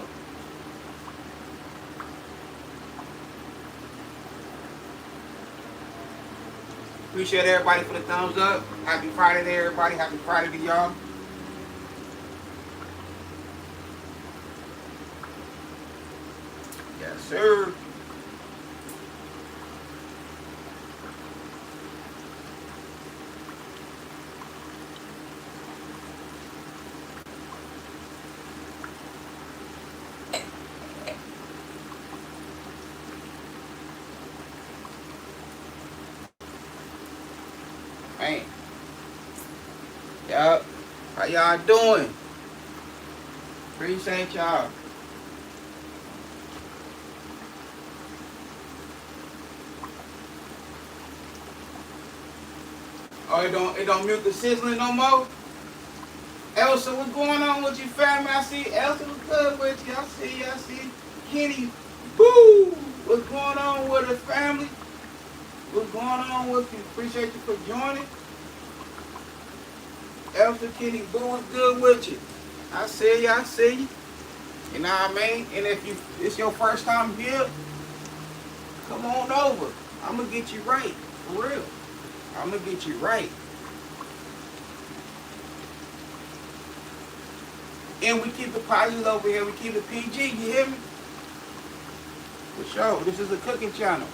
Appreciate everybody for the thumbs up. Happy Friday to everybody. Happy Friday to y'all. Yes, sir. Man. Yup. How y'all doing? Appreciate y'all. Oh, it don't mute the sizzling no more? Elsa, what's going on with you, family? I see Elsa was good with you. I see Kenny. Boo! What's going on with the family? What's going on with you? Appreciate you for joining. Elsa, Kenny, Boo, what's good with you? I see you. You know what I mean? And if it's your first time here, come on over. I'm going to get you right. For real. I'm going to get you right. And we keep it positive over here. We keep it PG. You hear me? For sure. This is a cooking channel.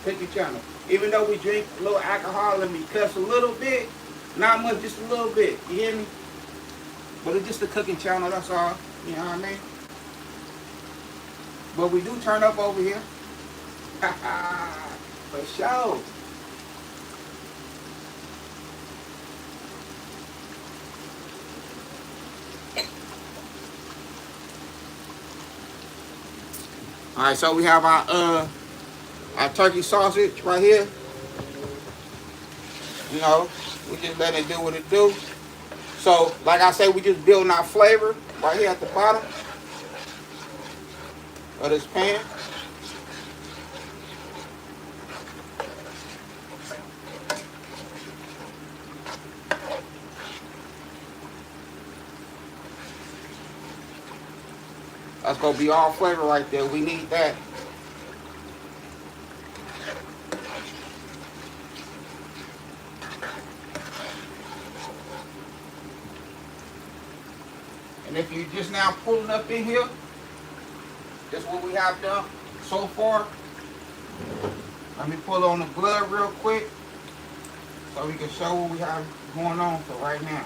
Cooking channel. Even though we drink a little alcohol and we cuss a little bit, not much, just a little bit. You hear me? But it's just a cooking channel, that's all. You know what I mean? But we do turn up over here. For sure. Alright, so we have our turkey sausage right here. You know, we just let it do what it do. So, like I said, we just building our flavor right here at the bottom of this pan. That's gonna be all flavor right there. We need that. And if you're just now pulling up in here, that's what we have done so far. Let me pull on the blood real quick so we can show what we have going on for right now.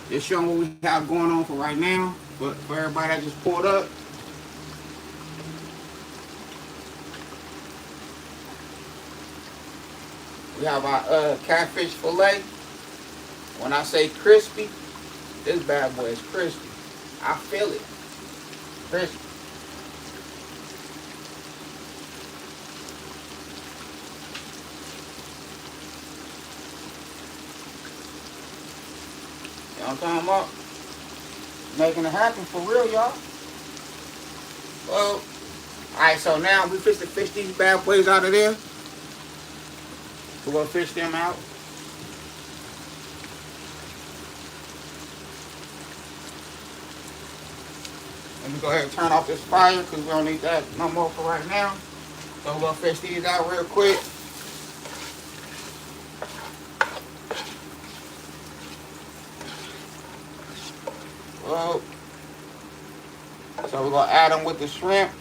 Just showing what we have going on for right now, but for everybody that just pulled up. We have our catfish fillet. When I say crispy, this bad boy is crispy. I feel it. Crispy. You know what I'm talking about? Making it happen for real, y'all. Well, alright, so now we fix to fish these bad boys out of there. We're gonna fish them out. Let me go ahead and turn off this fire because we don't need that no more for right now. So we're gonna fish these out real quick. Well, so we're gonna add them with the shrimp.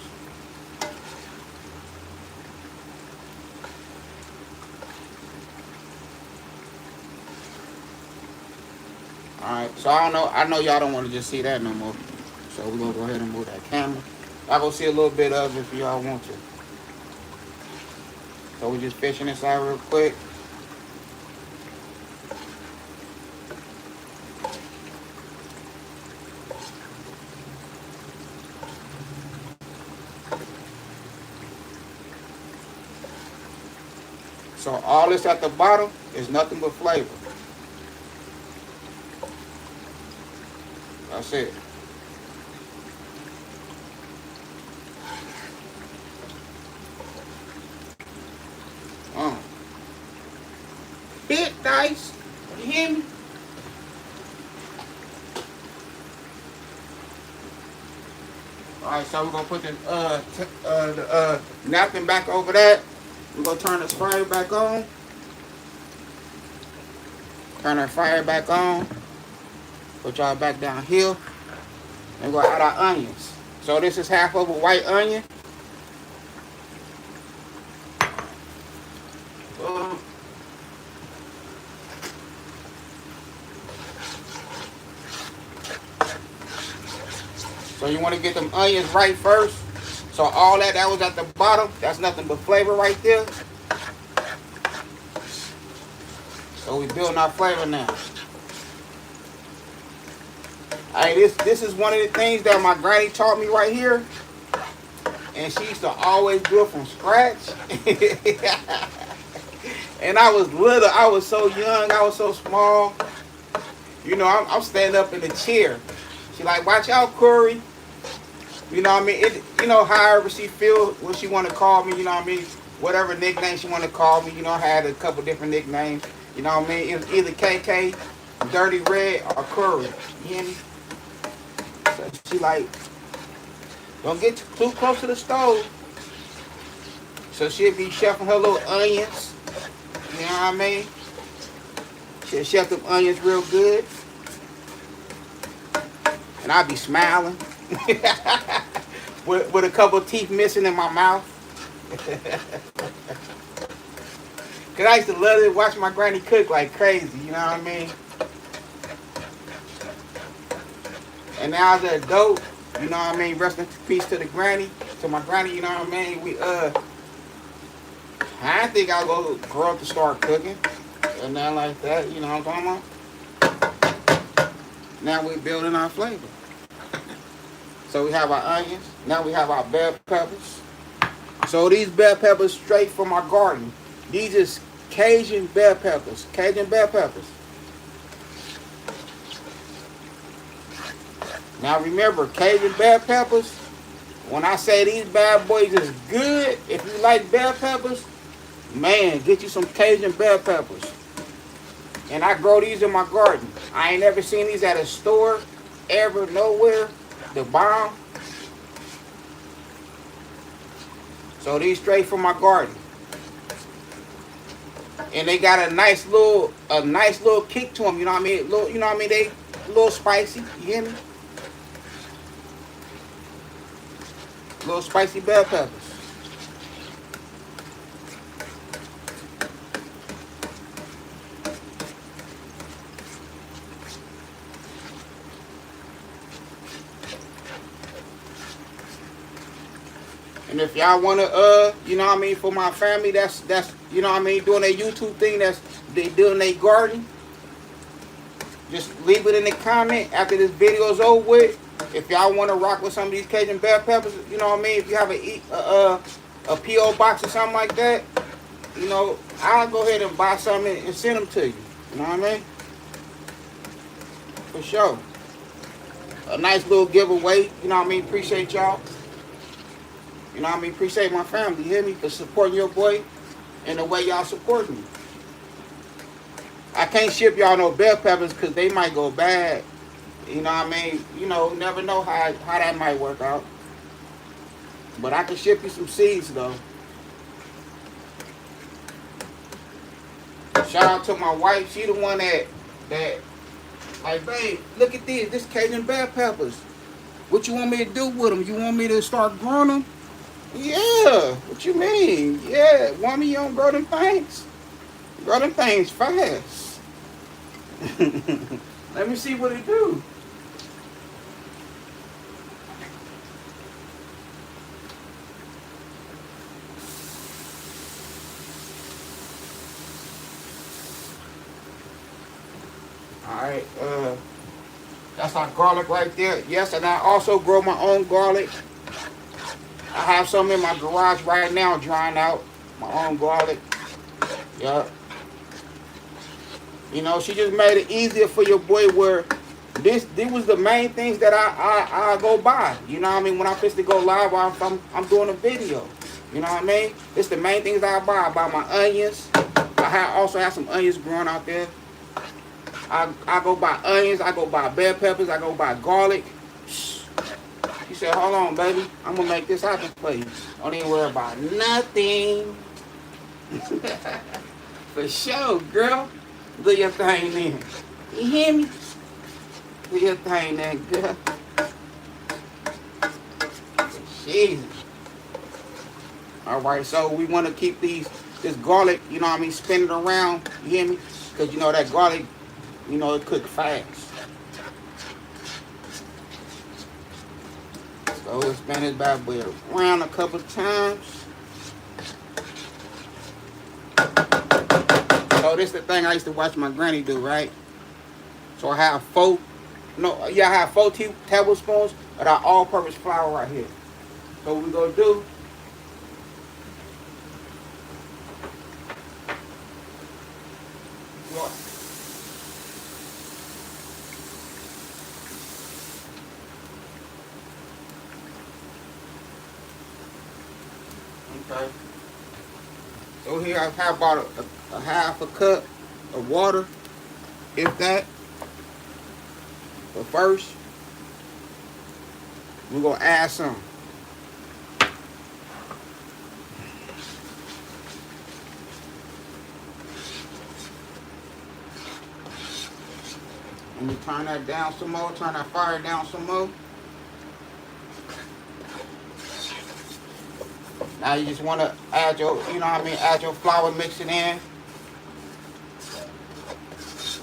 Alright, so I know y'all don't want to just see that no more. So we're gonna go ahead and move that camera. Y'all gonna see a little bit of it if y'all want to. So we're just fishing this out real quick. So all this at the bottom is nothing but flavor. That's it. Hit dice. You hear me? Alright, so we're gonna put the napkin back over that. We're gonna turn this fire back on. Turn our fire back on. Put y'all back down here. And we're gonna add our onions. So this is half of a white onion. So you want to get them onions right first. So all that was at the bottom, that's nothing but flavor right there. So we building our flavor now. Hey, this is one of the things that my granny taught me right here. And she used to always do it from scratch. And I was little, I was so young, I was so small. You know, I'm standing up in the chair. She like, watch out, Corey. You know what I mean? You know, however she feel, what she want to call me, you know what I mean? Whatever nickname she want to call me, you know, I had a couple different nicknames. You know what I mean? It was either KK, Dirty Red, or Curry. You hear me? So she like, don't get too close to the stove. So she'll be chefing her little onions. You know what I mean? She'll chef them onions real good. And I'll be smiling. with a couple of teeth missing in my mouth. Cause I used to love to watch my granny cook like crazy, you know what I mean? And now as an adult, you know what I mean, rest in peace to the granny, to my granny, you know what I mean? I didn't think I was gonna grow up to start cooking and nothing like that, you know what I'm talking about? Now we're building our flavor. So we have our onions. Now we have our bell peppers. So these bell peppers straight from our garden. These is Cajun bell peppers. Cajun bell peppers. Now remember, Cajun bell peppers, when I say these bad boys is good, if you like bell peppers, man, get you some Cajun bell peppers. And I grow these in my garden. I ain't never seen these at a store, ever, nowhere. The bomb. So these straight from my garden. And they got a nice little kick to them, you know what I mean? You know what I mean? They a little spicy, you hear me? Little spicy bell peppers. And if y'all wanna you know what I mean, for my family that's you know what I mean, doing their YouTube thing, that's they doing their garden. just leave it in the comment after this video is over with. If y'all want to rock with some of these Cajun bell peppers, you know what I mean? If you have a P.O. box or something like that, you know, I'll go ahead and buy something and send them to you. You know what I mean? For sure. A nice little giveaway. You know what I mean? Appreciate y'all. You know what I mean? Appreciate my family. You hear me? For supporting your boy and the way y'all support me. I can't ship y'all no bell peppers because they might go bad. You know what I mean? You know, never know how that might work out. But I can ship you some seeds though. Shout out to my wife. She the one that like, babe, look at these. This Cajun bell peppers. What you want me to do with them? You want me to start growing them? Yeah. What you mean? Yeah. Want me, you don't grow them things? Grow them things fast. Let me see what it do. Alright, that's our garlic right there. Yes, and I also grow my own garlic. I have some in my garage right now drying out. My own garlic. Yup. You know, she just made it easier for your boy where this was the main things that I go by. You know what I mean? When I fix to go live, I'm doing a video. You know what I mean? It's the main things I buy. I buy my onions. I also have some onions growing out there. I go buy onions, I go buy bell peppers, I go buy garlic. She said, hold on, baby. I'm going to make this happen for you. Don't even worry about nothing. For sure, girl. Do your thing then. You hear me? Do your thing then, girl. Jesus. Alright, so we want to keep this garlic, you know what I mean, spinning around. You hear me? Because you know that garlic, you know, it cook fast. So we'll spin this bad boy around a couple of times. So this is the thing I used to watch my granny do, right? So I have I have 4 tablespoons of that all-purpose flour right here. So what we're gonna do, okay. So here I have about a half a cup of water, if that. But first, we're gonna add some. And you turn that down some more, turn that fire down some more. Now you just want to add your, you know what I mean, add your flour, mix it in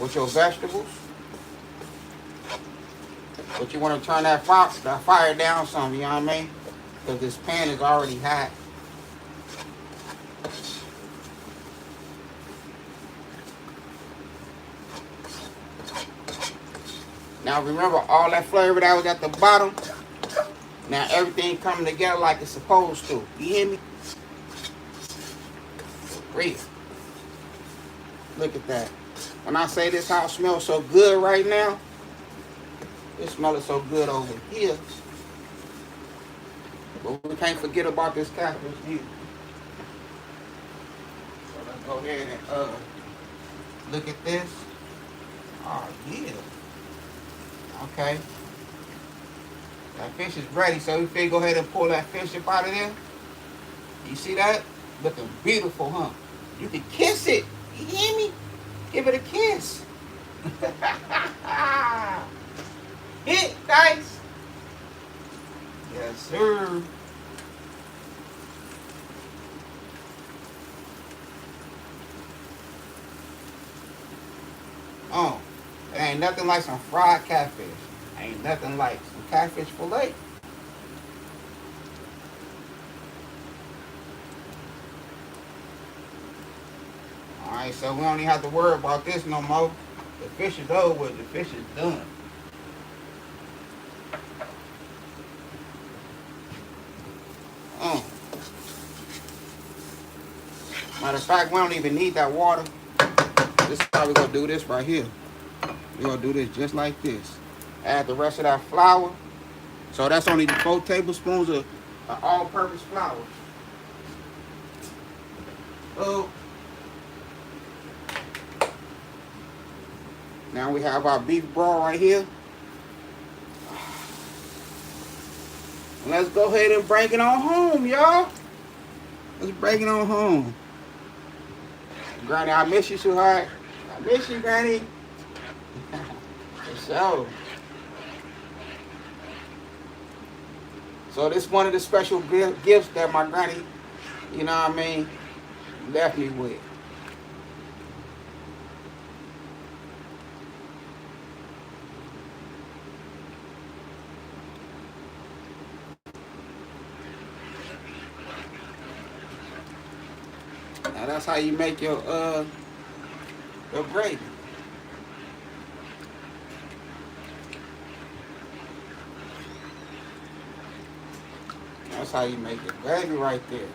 with your vegetables. But you want to turn that fire down some, you know what I mean? Because this pan is already hot. Now remember all that flavor that was at the bottom? Now everything coming together like it's supposed to. You hear me? Great. Look at that. When I say this house smells so good right now, it smells so good over here. But we can't forget about this catfish either. So let's go ahead and look at this. Oh yeah. Okay. That fish is ready, so we finna go ahead and pull that fish up out of there. You see that? Looking beautiful, huh? You can kiss it. You hear me? Give it a kiss. Hit, guys. Yes, sir. Oh, it ain't nothing like some fried catfish. Ain't nothing like some catfish fillet. Alright, so we don't even have to worry about this no more. The fish is over with. The fish is done. Matter of fact, we don't even need that water. This is how we're gonna do this right here. We're gonna do this just like this. Add the rest of that flour. So that's only the 4 tablespoons of all-purpose flour. Oh. Now we have our beef broth right here. And let's go ahead and bring it on home, y'all. Let's bring it on home. Granny, I miss you, sweetheart. I miss you, Granny. So this is one of the special gifts that my granny, you know what I mean, left me with. Now that's how you make your gravy. That's how you make your gravy right there.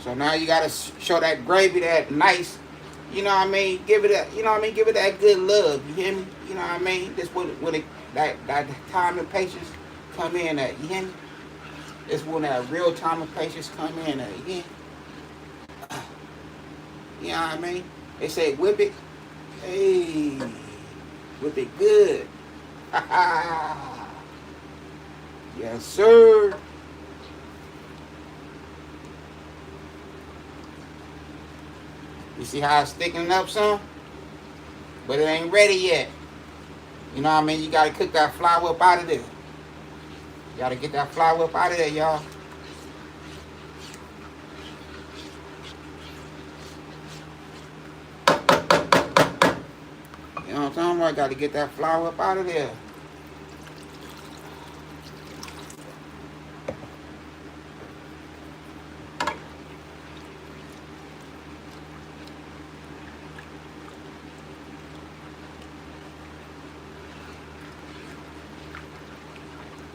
So now you gotta show that gravy that nice, you know what I mean? Give it a, you know what I mean? Give it that good love. You hear me? You know what I mean? This when it that time and patience come in at. You hear me? This when that real time and patience come in at. You hear me? You know what I mean? They say whip it. Hey, whip it good. Yes, sir. You see how it's thickening up some? But it ain't ready yet. You know what I mean? You gotta cook that flour up out of there. You gotta get that flour up out of there, y'all. You know what I'm talking about? Gotta get that flour up out of there.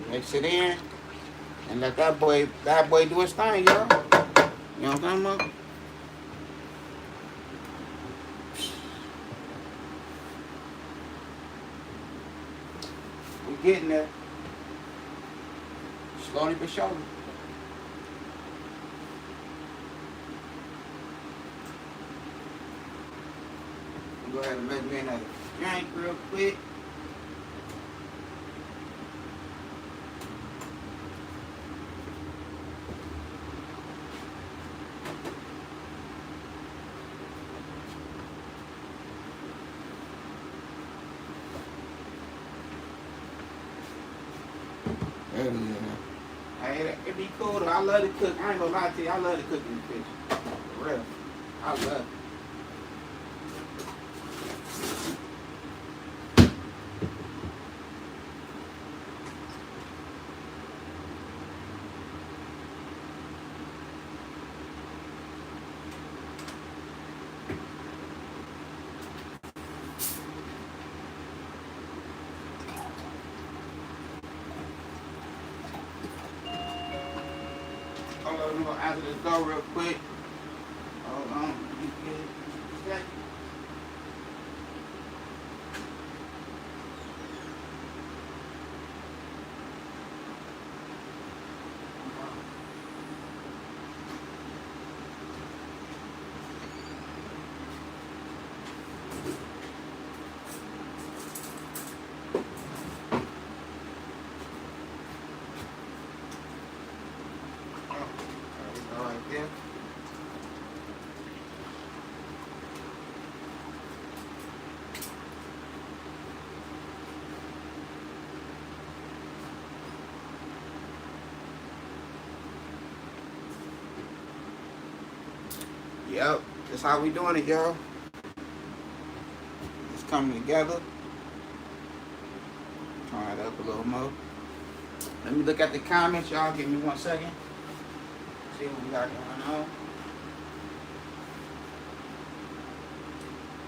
Mix it in and let that boy do his thing, y'all. You know what I'm talking about? We're getting there. Slowly but surely. Go ahead and make me another drink real quick. Hey, it'd be cool though. I love to cook. I ain't gonna lie to you. I love to cook in the fish. For real. I love it. Hold on, I'm gonna answer this door real quick. Hold on. Let me get it. Okay. Right there. Yep, that's how we doing it, y'all. It's coming together. Turn it up a little more. Let me look at the comments, y'all. Give me 1 second. See what we got going on.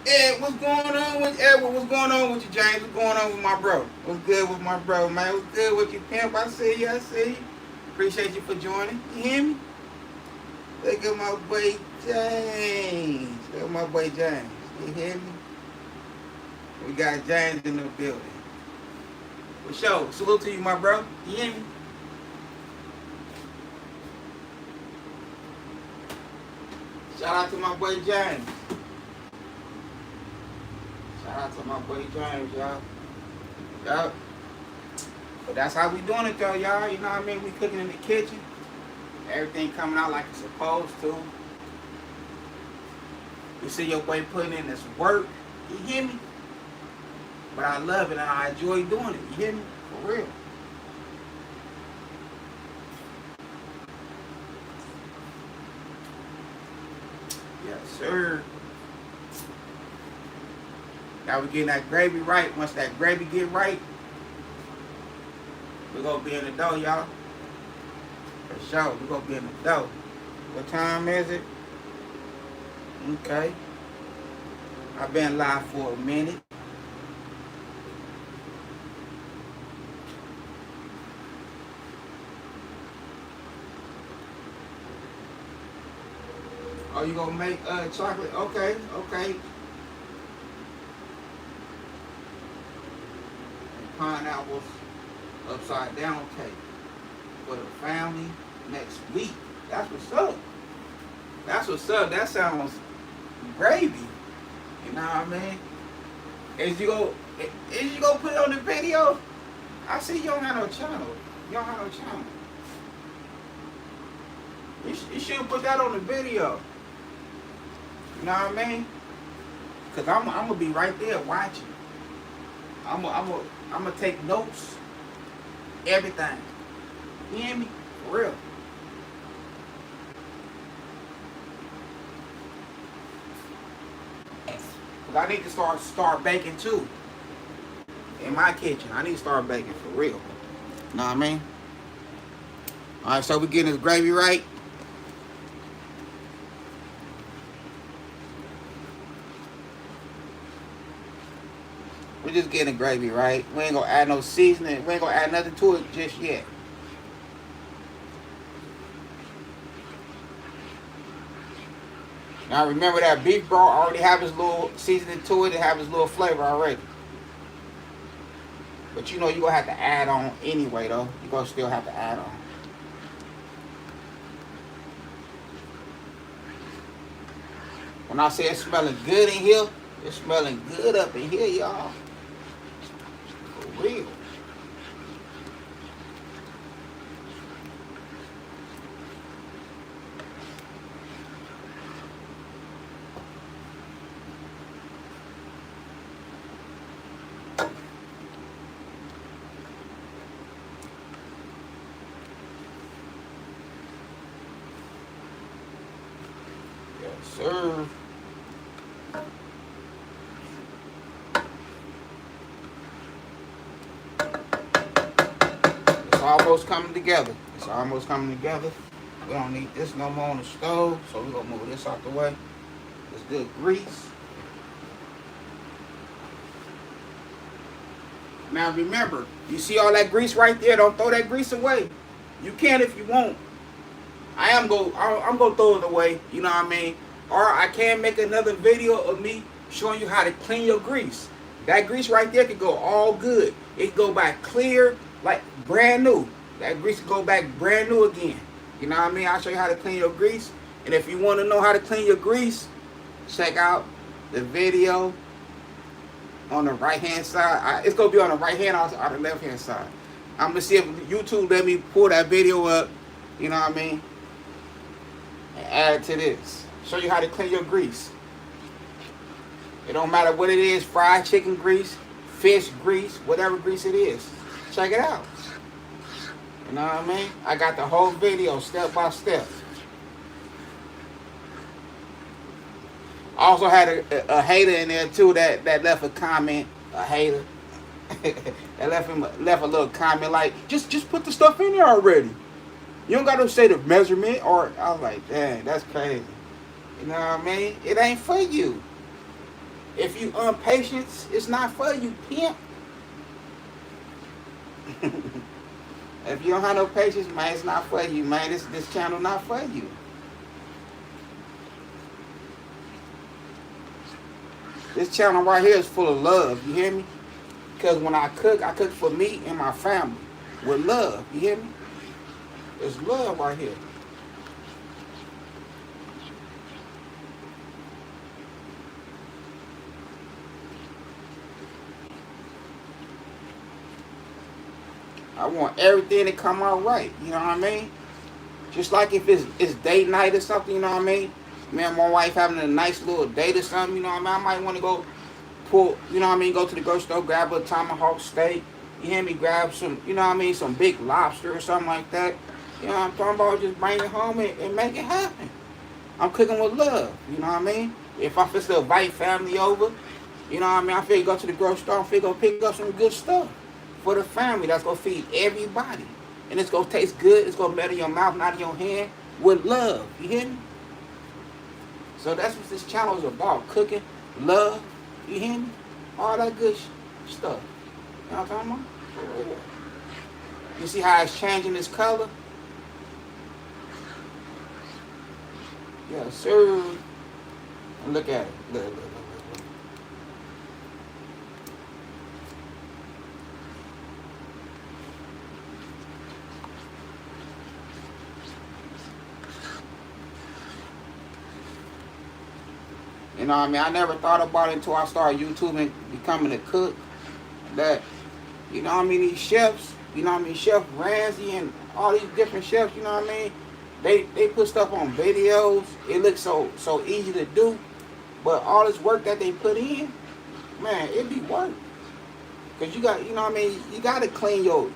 Ed, what's going on with Edward? What's going on with you, James? What's going on with my bro? What's good with my bro, man? What's good with you, pimp? I see you. I see you. Appreciate you for joining. You hear me? Look at my boy James. Look at my boy James. You hear me? We got James in the building. For sure. Salute to you, my bro. You hear me? Shout out to my boy James. Shout out to my boy James, y'all. Yup. But that's how we doing it, though, y'all. You know what I mean? We cooking in the kitchen. Everything coming out like it's supposed to. You see your boy putting in this work. You hear me? But I love it and I enjoy doing it. You hear me? For real. Yes, sir. Now we're getting that gravy right. Once that gravy get right, we're going to be in the dough, y'all. For sure. We're going to be in the dough. What time is it? Okay. I've been live for a minute. Oh, you gonna make chocolate? Okay, okay. And pineapples upside down cake for the family next week. That's what's up. That's what's up. That sounds gravy. You know what I mean? As you go put it on the video, I see you don't have no channel. You don't have no channel. You should put that on the video. You know what I mean? Cause I'm gonna be right there watching. I'm gonna take notes. Everything. You hear me? For real. Cause I need to start baking too. In my kitchen, I need to start baking for real. You know what I mean? All right, so we getting this gravy right. We're just getting the gravy right. We ain't gonna add no seasoning. We ain't gonna add nothing to it just yet. Now remember that beef broth already have his little seasoning to it. It have his little flavor already. But you know you're gonna have to add on anyway though. You're gonna still have to add on. When I say it's smelling good in here, it's smelling good up in here, y'all. For real. Yes, sir. Almost coming together. It's almost coming together. We don't need this no more on the stove, so we're gonna move this out the way. It's good grease. Now remember, you see all that grease right there? Don't throw that grease away. You can if you want. I'm gonna throw it away. You know what I mean? Or I can make another video of me showing you how to clean your grease. That grease right there can go all good. It can go back clear. Like brand new. That grease will go back brand new again. You know what I mean? I'll show you how to clean your grease. And if you want to know how to clean your grease, check out the video on the right hand side. It's going to be on the right hand or the left hand side. I'm going to see if YouTube let me pull that video up. You know what I mean? And add it to this. Show you how to clean your grease. It don't matter what it is. Fried chicken grease, fish grease, whatever grease it is. Check it out. You know what I mean? I got the whole video step by step. I also had a hater in there too that left a comment. A hater that left a little comment like, just put the stuff in there already. You don't got to say the measurement. Or I was like, dang, that's crazy. You know what I mean? It ain't for you. If you impatient, it's not for you, pimp. If you don't have no patience, man, it's not for you, man. This channel not for you. This channel right here is full of love. You hear me? Because when I cook for me and my family with love. You hear me? There's love right here. I want everything to come out right. You know what I mean? Just like if it's date night or something, you know what I mean? Me and my wife having a nice little date or something, you know what I mean? I might want to go pull, you know what I mean? Go to the grocery store, grab a tomahawk steak. You hear me? Grab some, you know what I mean? Some big lobster or something like that. You know what I'm talking about? Just bring it home and make it happen. I'm cooking with love. You know what I mean? If I'm supposed to invite family over, you know what I mean? I'm finna go to the grocery store. I'm finna go pick up some good stuff for the family that's gonna feed everybody. And it's gonna taste good. It's gonna melt in your mouth, not in your hand, with love. You hear me? So that's what this channel is about. Cooking, love, you hear me? All that good stuff. You know what I'm talking about? You see how it's changing its color? Yes, sir. And look at it. Look. You know what I mean? I never thought about it until I started YouTubing, becoming a cook. That, you know what I mean, these chefs, you know what I mean, Chef Ramsay and all these different chefs, you know what I mean? They put stuff on videos. It looks so easy to do. But all this work that they put in, man, it be work. Because you got, you know what I mean, you got to clean your,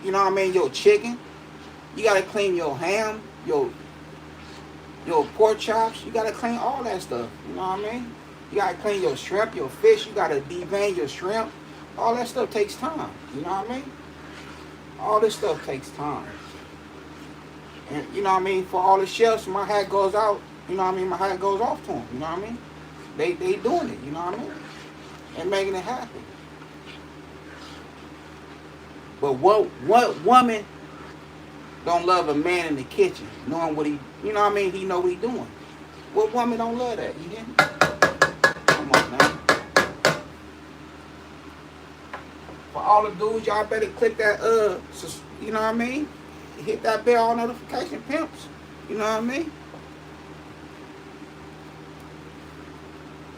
you know what I mean, your chicken. You got to clean your ham, your pork chops. You got to clean all that stuff. You know what I mean? You got to clean your shrimp, your fish. You got to devein your shrimp. All that stuff takes time. You know what I mean? All this stuff takes time. And you know what I mean? For all the chefs, my hat goes out. You know what I mean? My hat goes off to them. You know what I mean? They doing it. You know what I mean? And making it happen. But what woman don't love a man in the kitchen, knowing what he, you know what I mean? He know what he doing. What woman don't love that? You hear me? Come on, man. For all the dudes, y'all better click that, you know what I mean? Hit that bell notification, pimps. You know what I mean?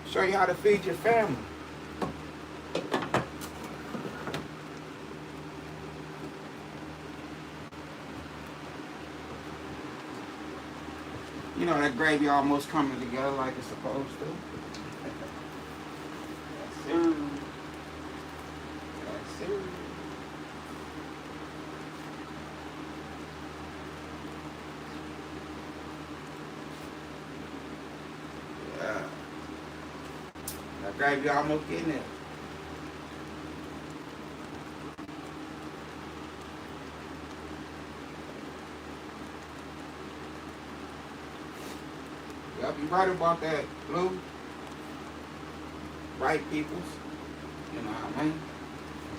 Show you how to feed your family. You know that gravy almost coming together like it's supposed to. Yes, sir. Yes, sir. Yeah. That gravy almost getting there. Yep, you right about that, Blue. Right, peoples. You know what I mean?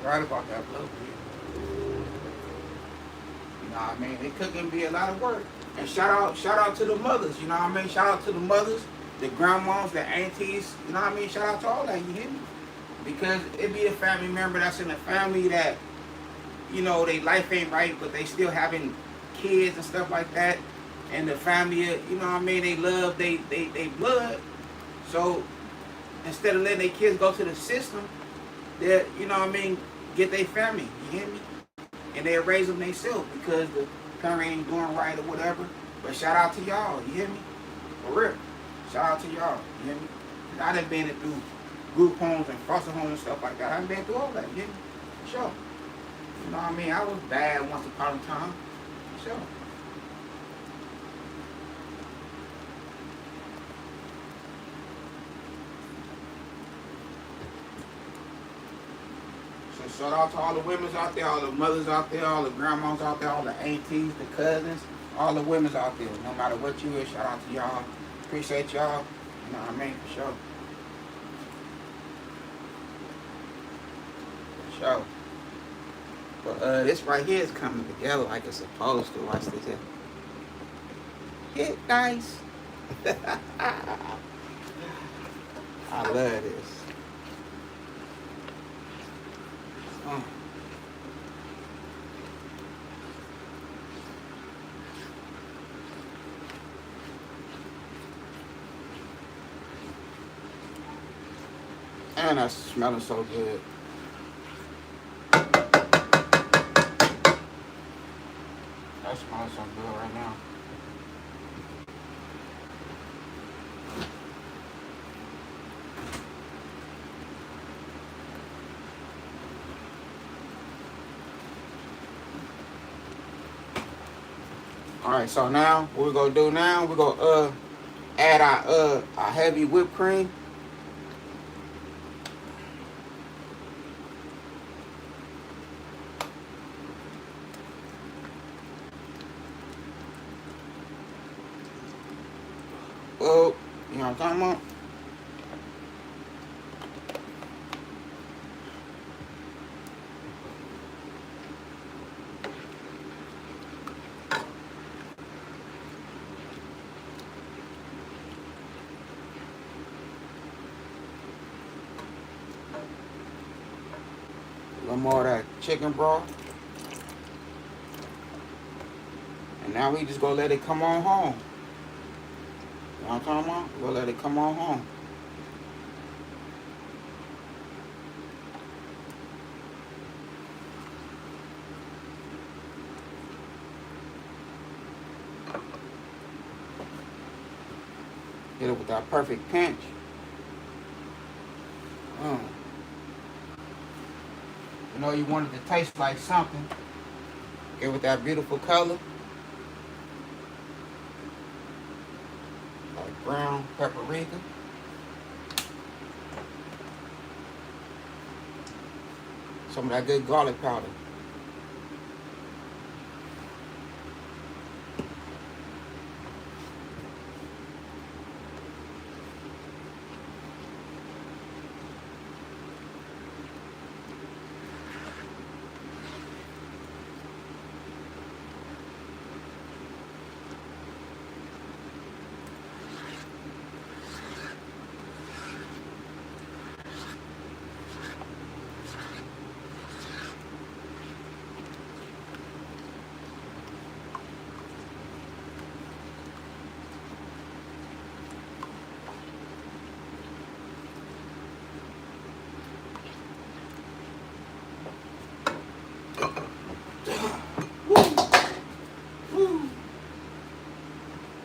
You're right about that, Blue. You know what I mean? It couldn't be a lot of work. And shout out to the mothers, you know what I mean? Shout out to the mothers, the grandmas, the aunties, you know what I mean? Shout out to all that, you hear me? Because it be a family member that's in a family that, you know, their life ain't right, but they still having kids and stuff like that. And the family, you know what I mean, they love they blood. So instead of letting their kids go to the system, they, you know what I mean, get their family, you hear me? And they raise them themselves because the parent ain't doing right or whatever. But shout out to y'all, you hear me? For real. Shout out to y'all, you hear me? I done been through group homes and foster homes and stuff like that. I done been through all that, you hear me? Sure. You know what I mean? I was bad once upon a time. Sure. shout out to all the women out there, all the mothers out there, all the grandmas out there, all the aunties, the cousins, all the women out there. No matter what you is, shout out to y'all. Appreciate y'all. You know what I mean? For sure. For sure. But this right here is coming together like it's supposed to. Watch this here. Hit nice. I love this. And that's smelling so good. That smells so good right now. Alright, so now what we're gonna do now, we're gonna add our heavy whipped cream. Oh, you know what I'm talking about? A little more of that chicken broth. And now we just gonna let it come on home. You know what I'm talking about? We'll let it come on home. Hit it with that perfect pinch. You know you want it to taste like something. Get with that beautiful color. Like brown paprika. Some of that good garlic powder.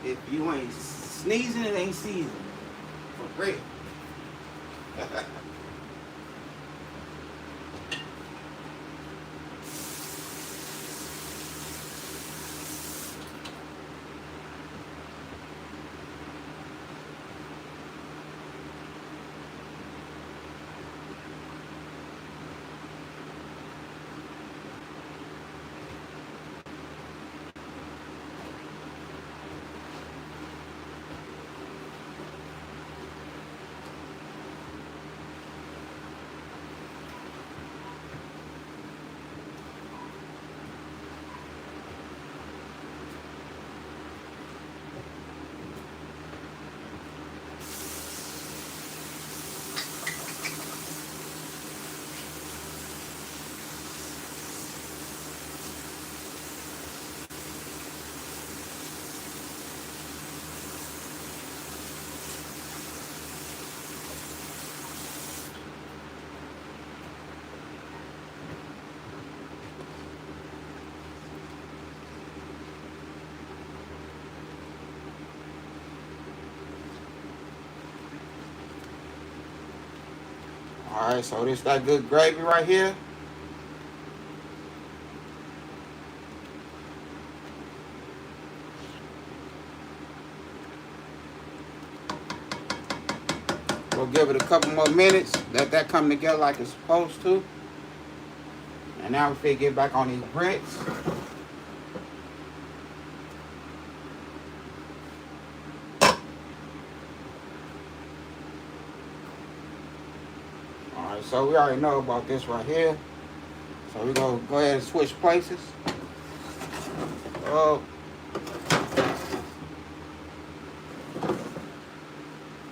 If you ain't sneezing, it ain't season. For real. Alright, so this that good gravy right here. We'll give it a couple more minutes. Let that come together like it's supposed to. And now we finna get back on these bricks. Alright, so we already know about this right here. So we're gonna go ahead and switch places.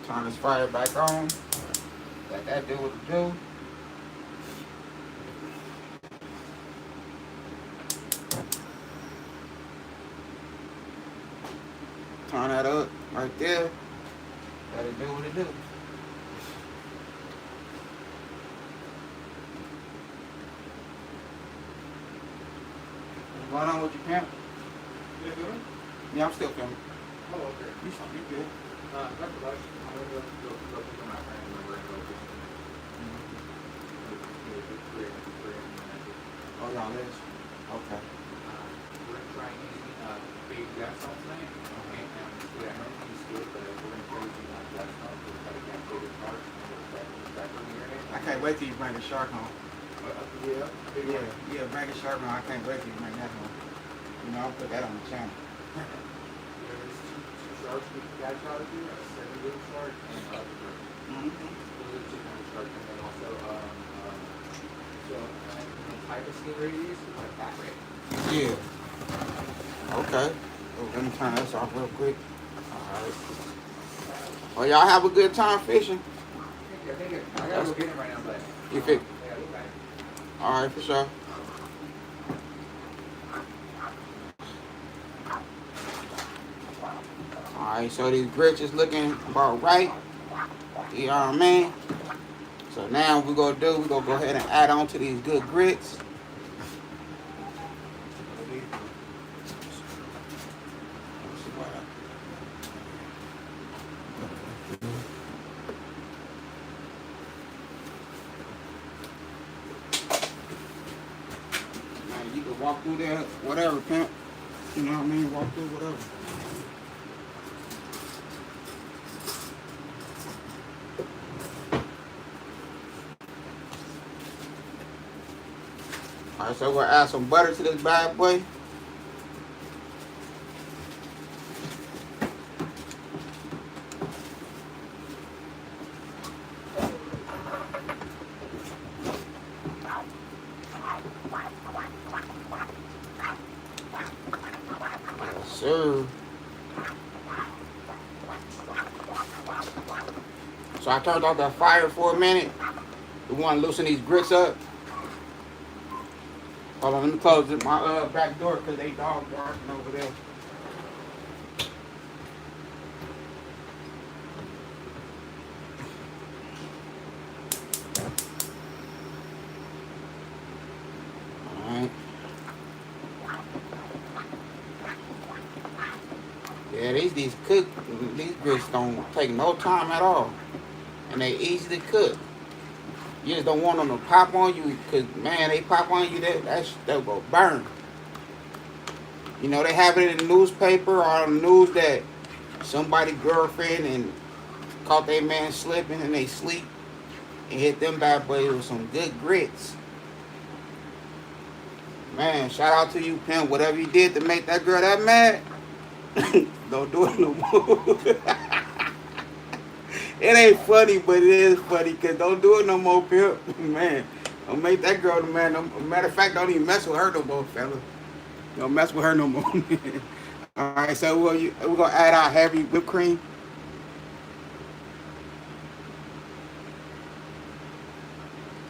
Turn this fire back on. Let that do what it do. Turn that up right there. Let it do what it do. What's going on with your pimp? You doing? Yeah, I'm still filming. Oh, okay. You good? That's right. I'm going to go pick up my friend and we're going to Oh, y'all is? Okay. we're going to try any big gas salt tonight. And we have no use to it, but we're going to try using gas salt to try to capture the shark. I can't wait till you bring the shark home. Yeah. Yeah, bring the shark home. I can't wait till you bring that home. You know, I'll put that on the channel. There's two sharks we got out of here, a 7-year shark and a other shark. Mm-hmm. Those are the two kind of sharks. And then also, type of stingray you use, like that rate. Yeah. Okay. Oh, let me turn this off real quick. Alright. Well, y'all have a good time fishing. Thank you. I gotta go get him right now, but. You fit? I gotta go back. Alright, for sure. Alright, so these grits is looking about right. You know what I mean? So now what we're gonna do, we're gonna go ahead and add on to these good grits. Man, you can walk through there, whatever, pimp. You know what I mean? Walk through whatever. Alright, so we're gonna add some butter to this bad boy. Yes, sir. So I turned off that fire for a minute. We want to loosen these grits up. Hold on, let me close my back door because they dog barking over there. Alright. Yeah, these grits don't take no time at all. And they easy to cook. You just don't want them to pop on you, because, man, they pop on you, they'll go burn. You know, they have it in the newspaper or on the news that somebody girlfriend and caught their man slipping and they sleep and hit them bad boys with some good grits. Man, shout out to you, pimp. Whatever you did to make that girl that mad, don't do it no more. It ain't funny, but it is funny, because don't do it no more, pimp. Man, don't make that girl the man. Matter of fact, don't even mess with her no more, fella. Don't mess with her no more. All right, so we're going to add our heavy whipped cream.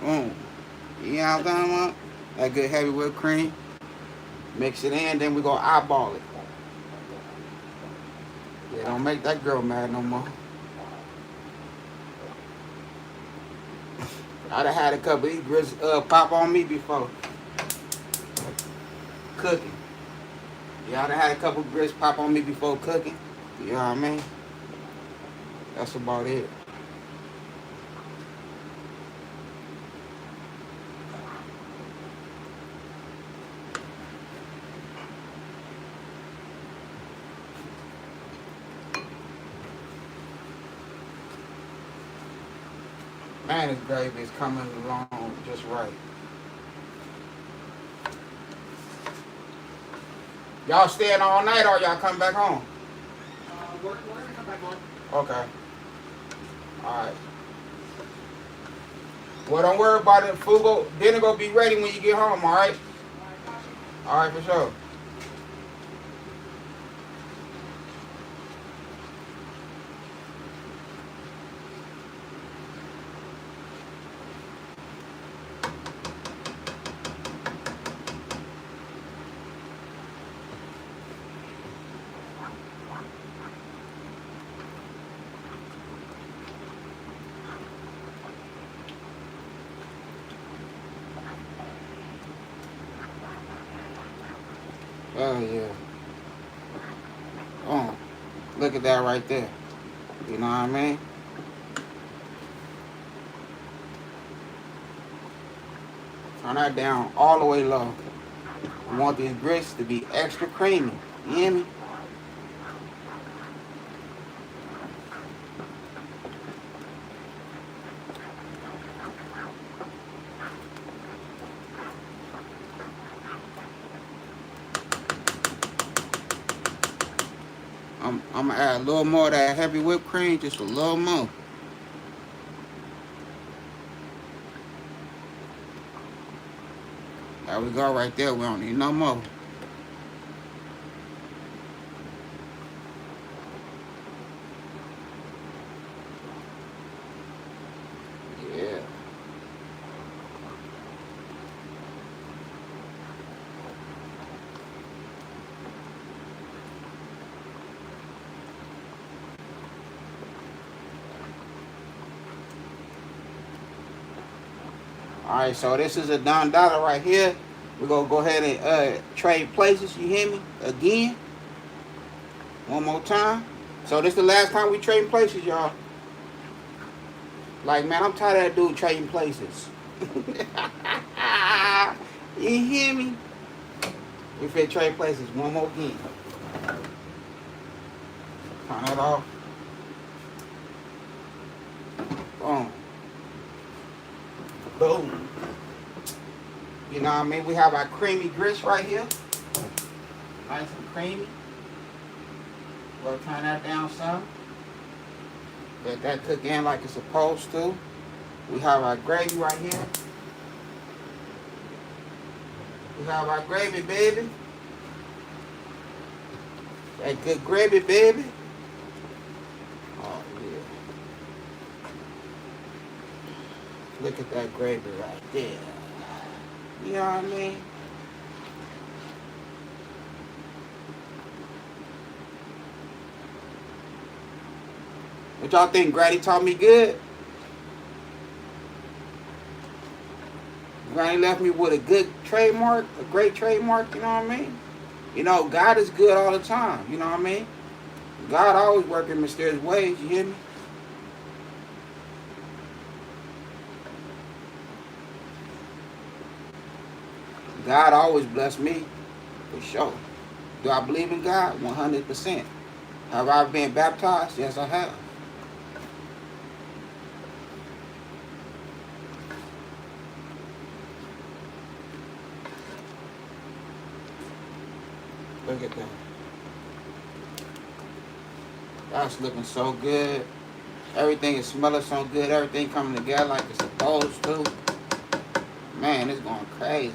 Boom. You know what I'm talking about? That good heavy whipped cream. Mix it in, then we're going to eyeball it. Yeah, don't make that girl mad no more. I'd have had a couple of these grits pop on me before. Cooking. Yeah, I'd have had a couple of grits pop on me before cooking. You know what I mean? That's about it. Man, this gravy is coming along just right. Y'all staying all night or y'all come back home? We're gonna come back home. Okay. Alright. Well, don't worry about it. Dinner go be ready when you get home, alright? Alright, for sure. Oh, yeah. Oh, look at that right there. You know what I mean? Turn that down all the way low. I want these grits to be extra creamy. You hear me? I'm gonna add a little more of that heavy whipped cream, just a little more. There we go right there. We don't need no more. Yeah. Alright, so this is a Don Dollar right here. We're gonna go ahead and trade places, you hear me? Again. One more time. So this the last time we trading places, y'all. Like, man, I'm tired of that dude trading places. You hear me? We finna trade places one more again. Turn that off. Boom. Boom. You know what I mean? We have our creamy grits right here. Nice and creamy. We'll turn that down some. Let that cook in like it's supposed to. We have our gravy right here. We have our gravy, baby. That good gravy, baby. Oh, yeah. Look at that gravy right there. You know what I mean? What y'all think? Granny taught me good? Granny left me with a good trademark, a great trademark, you know what I mean? You know, God is good all the time, you know what I mean? God always working mysterious ways, you hear me? God always bless me, for sure. Do I believe in God? 100%. Have I been baptized? Yes, I have. Look at that. That's looking so good. Everything is smelling so good. Everything coming together like it's supposed to. Man, it's going crazy.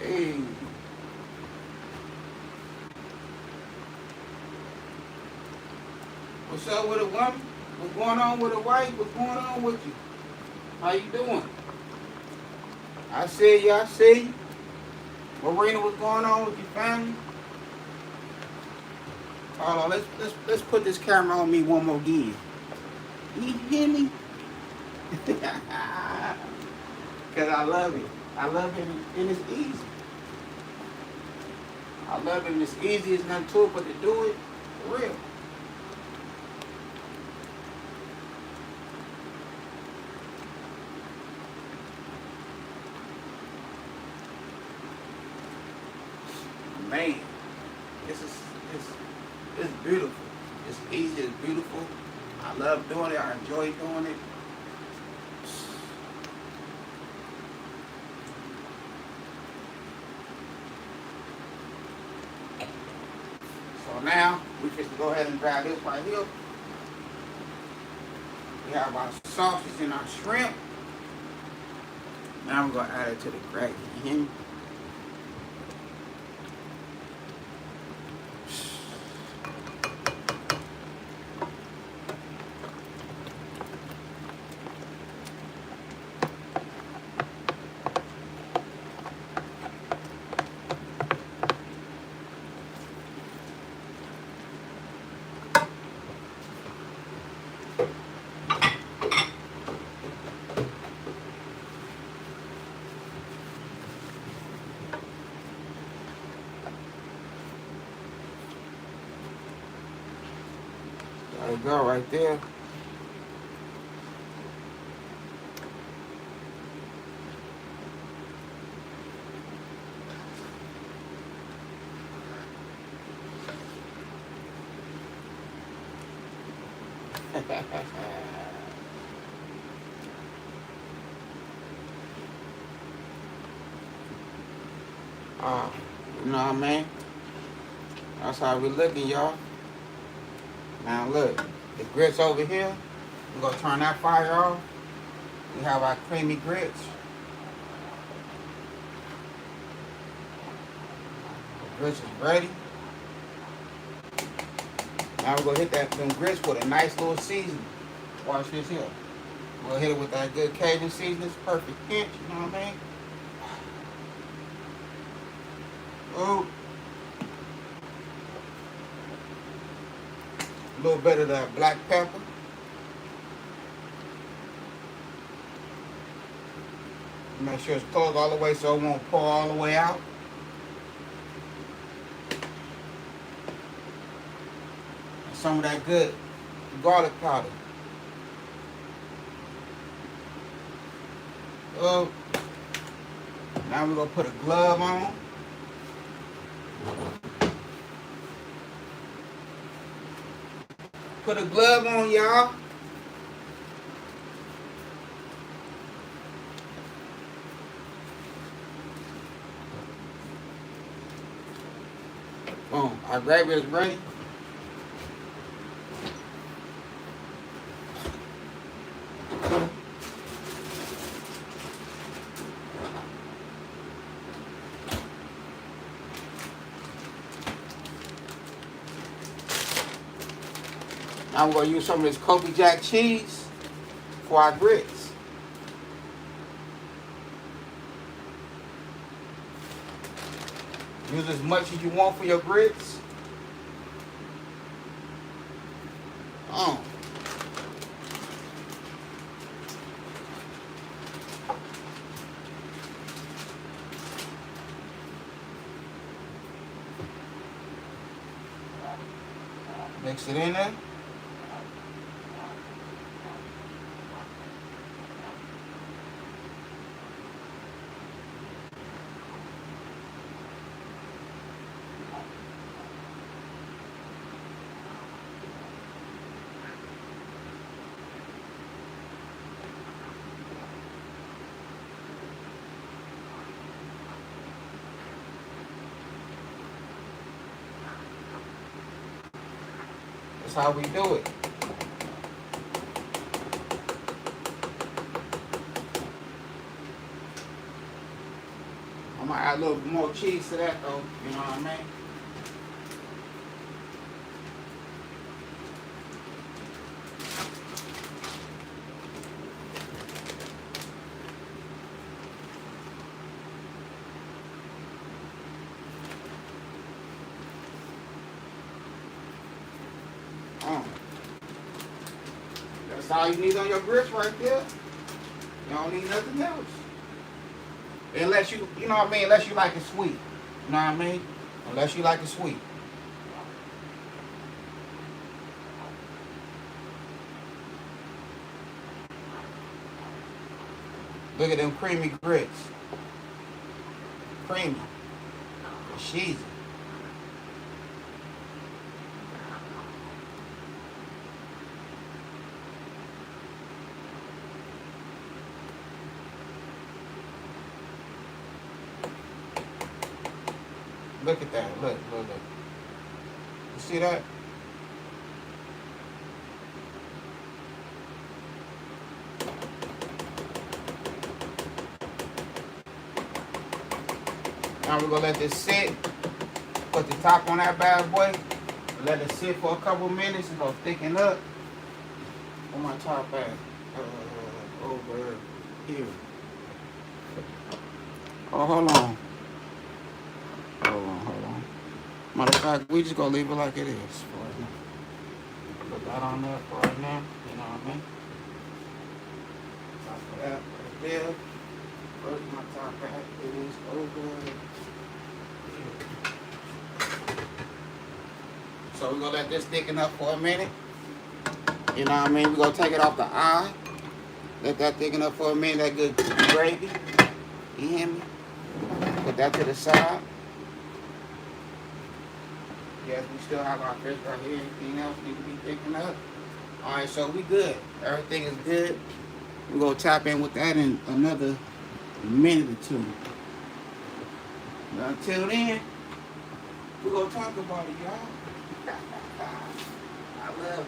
Hey. What's up with a woman? What's going on with a wife? What's going on with you? How you doing? I see you, I see you. Marina, what's going on with your family? Hold on, let's put this camera on me one more again. You hear me? Cause I love it. I love it and it's easy. I love it and it's easy. It's nothing to it but to do it for real. Man, it's beautiful. It's easy. It's beautiful. I love doing it. I enjoy doing it. So now we just go ahead and dry this right here. We have our sausage and our shrimp. Now we're gonna add it to the gravy. You hear me? There we go, right there. You know what I mean? That's how we looking, y'all. Now look, the grits over here. We're gonna turn that fire off. We have our creamy grits. The grits is ready. Now we're gonna hit them grits with a nice little seasoning. Watch this here. We'll hit it with that good Cajun seasoning. It's perfect pinch, you know what I mean? Oh. A little bit of that black pepper. Make sure it's closed all the way so it won't pour all the way out. And some of that good garlic powder. Oh. Now we're gonna put a glove on. Put a glove on, y'all. Boom. Our gravy is ready. Now we're going to use some of this Kobe Jack cheese for our grits. Use as much as you want for your grits. Mix it in there. That's how we do it. I'm gonna add a little more cheese to that though, you know what I mean? That's all you need on your grits right there. You don't need nothing else. Unless you know what I mean, unless you like it sweet. You know what I mean? Unless you like it sweet. Look at them creamy grits. Creamy. Cheesy. Look at that. Look. You see that? Now we're gonna let this sit. Put the top on that bad boy. Let it sit for a couple minutes. It's gonna thicken up. On my top at? Over here. Oh, hold on. Hold on. Matter of fact, we just gonna leave it like it is for right now. Put that on there for right now. You know what I mean? Top of that right there. Where's my top at? It is over here. So we're gonna let this thicken up for a minute. You know what I mean? We're gonna take it off the eye. Let that thicken up for a minute, that good gravy. You hear me? Put that to the side. Yes, we still have our fish right here. Anything else need to be thickened up? Alright, so we good. Everything is good. We're gonna tap in with that in another minute or two. But until then, we're gonna talk about it, y'all. I love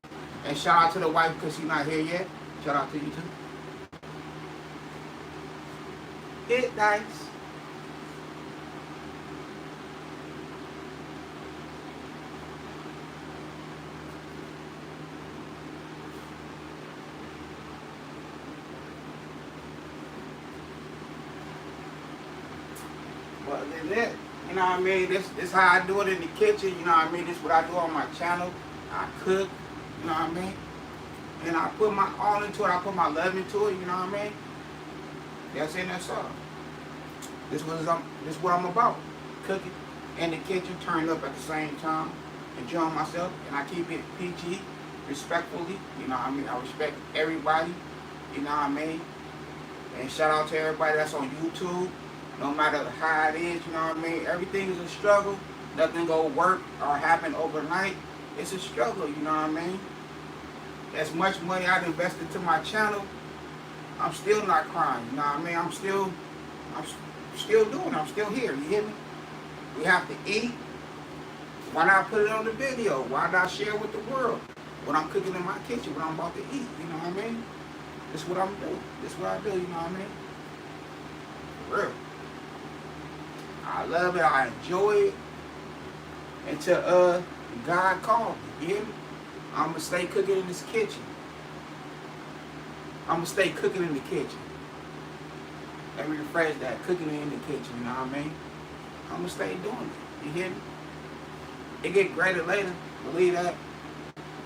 this. And shout out to the wife because she's not here yet. Shout out to you too. Hit dice. But then that, you know what I mean? This how I do it in the kitchen, you know what I mean? This is what I do on my channel. I cook, you know what I mean? And I put my all into it, I put my love into it, you know what I mean? That's it, that's all. This is what I'm about. Cooking in the kitchen, turned up at the same time, enjoying myself, and I keep it PG, respectfully, you know what I mean? I respect everybody, you know what I mean? And shout out to everybody that's on YouTube. No matter how it is, you know what I mean? Everything is a struggle. Nothing go work or happen overnight. It's a struggle, you know what I mean? As much money I've invested to my channel, I'm still not crying, you know what I mean? I'm still doing it. I'm still here, you hear me? We have to eat. Why not put it on the video? Why not share with the world what I'm cooking in my kitchen, what I'm about to eat, you know what I mean? This is what I'm doing. This is what I do, you know what I mean? For real. I love it. I enjoy it. Until God called me. You hear me? I'm going to stay cooking in this kitchen. I'm going to stay cooking in the kitchen. Let me rephrase that. Cooking in the kitchen, you know what I mean? I'm going to stay doing it. You hear me? It get greater later. Believe that.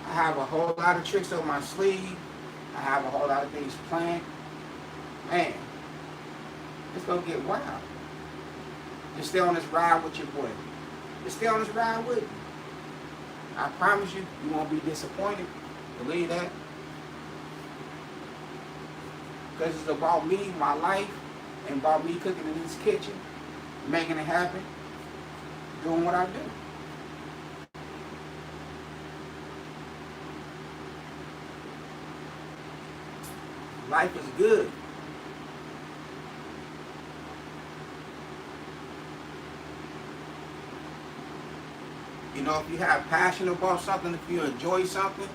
I have a whole lot of tricks up my sleeve. I have a whole lot of things planned. Man, it's going to get wild. Just stay on this ride with your boy. Just stay on this ride with me. I promise you, you won't be disappointed. Believe that. Because it's about me, my life, and about me cooking in this kitchen, making it happen, doing what I do. Life is good. You know, if you have passion about something, if you enjoy something,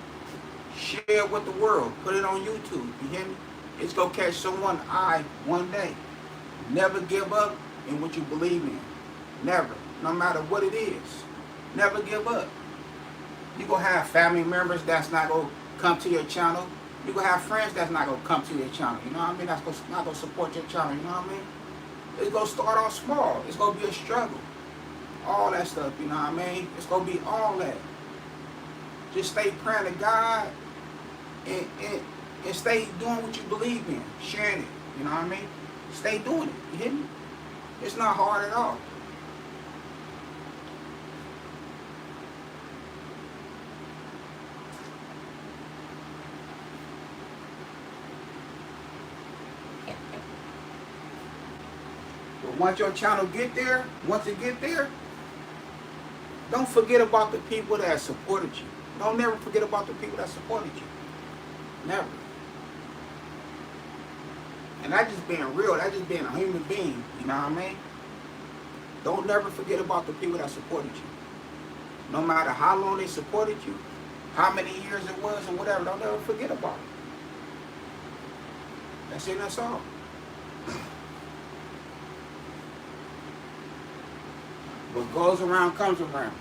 share it with the world. Put it on YouTube. You hear me? It's going to catch someone's eye one day. Never give up in what you believe in. Never. No matter what it is. Never give up. You're going to have family members that's not going to come to your channel. You're going to have friends that's not going to come to your channel. You know what I mean? That's not going to support your channel. You know what I mean? It's going to start off small. It's going to be a struggle. All that stuff, you know what I mean? It's going to be all that. Just stay praying to God and and stay doing what you believe in, sharing it. You know what I mean? Stay doing it. You hear me? It's not hard at all. But once your channel get there, once it get there, don't forget about the people that supported you. Don't never forget about the people that supported you. Never. And that just being real, that just being a human being, you know what I mean? Don't never forget about the people that supported you. No matter how long they supported you, how many years it was or whatever, don't ever forget about it. That's it, that's all. What goes around comes around.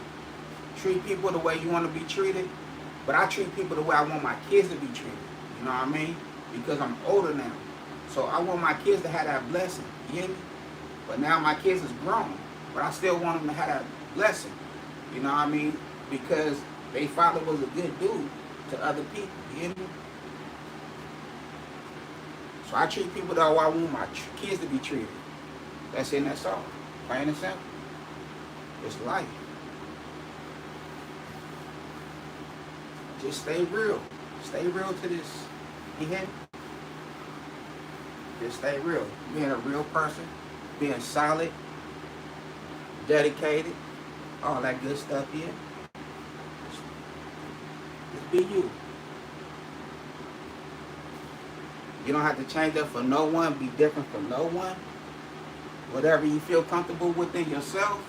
Treat people the way you want to be treated, but I treat people the way I want my kids to be treated. You know what I mean? Because I'm older now. So I want my kids to have that blessing. You hear me? But now my kids is grown. But I still want them to have that blessing. You know what I mean? Because their father was a good dude to other people. You hear me? So I treat people the way I want my kids to be treated. That's it and that's all. Plain and simple. It's life. Just stay real. Stay real to this. You hear me? Just stay real. Being a real person. Being solid. Dedicated. All that good stuff here. Just be you. You don't have to change up for no one. Be different for no one. Whatever you feel comfortable within yourself.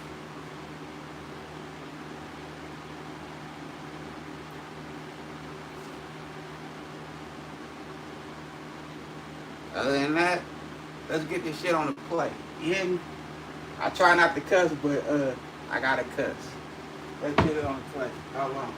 Other than that, let's get this shit on the plate. You hear me? I try not to cuss, but I gotta cuss. Let's get it on the plate. Hold on.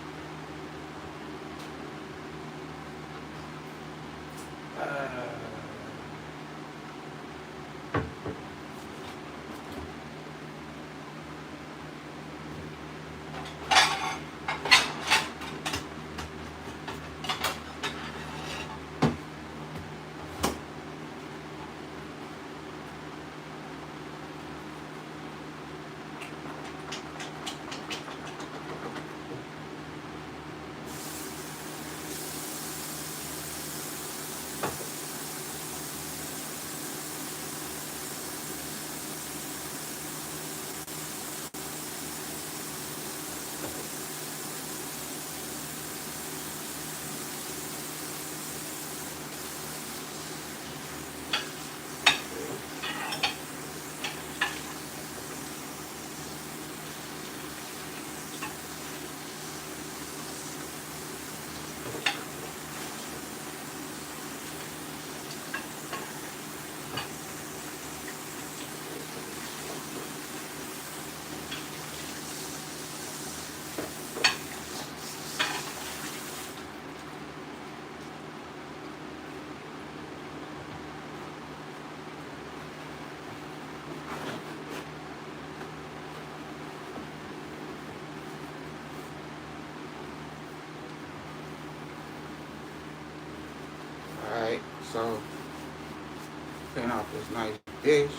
Alright, so clean off this nice dish.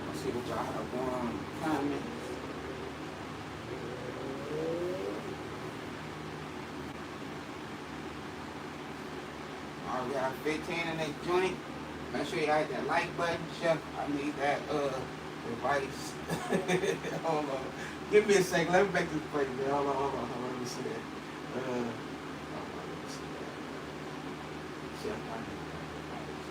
Let's see what y'all have going on in the comments. Alright, we got 15 in that joint. Make sure you hit that like button, Chef. I need that advice. Hold on. Give me a second. Let me make this plate, man. Hold on. Let me see that. Hold on, let me see that. Chef, I need that advice.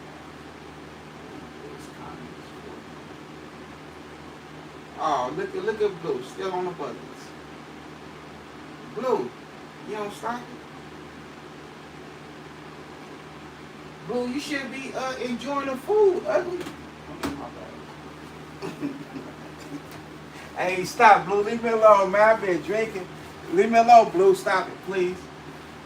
Oh, look at Blue. Still on the buttons. Blue, you don't stop it? Blue, you should be enjoying the food, ugly. Hey, stop, Blue. Leave me alone, man. I've been drinking. Leave me alone, Blue. Stop it, please.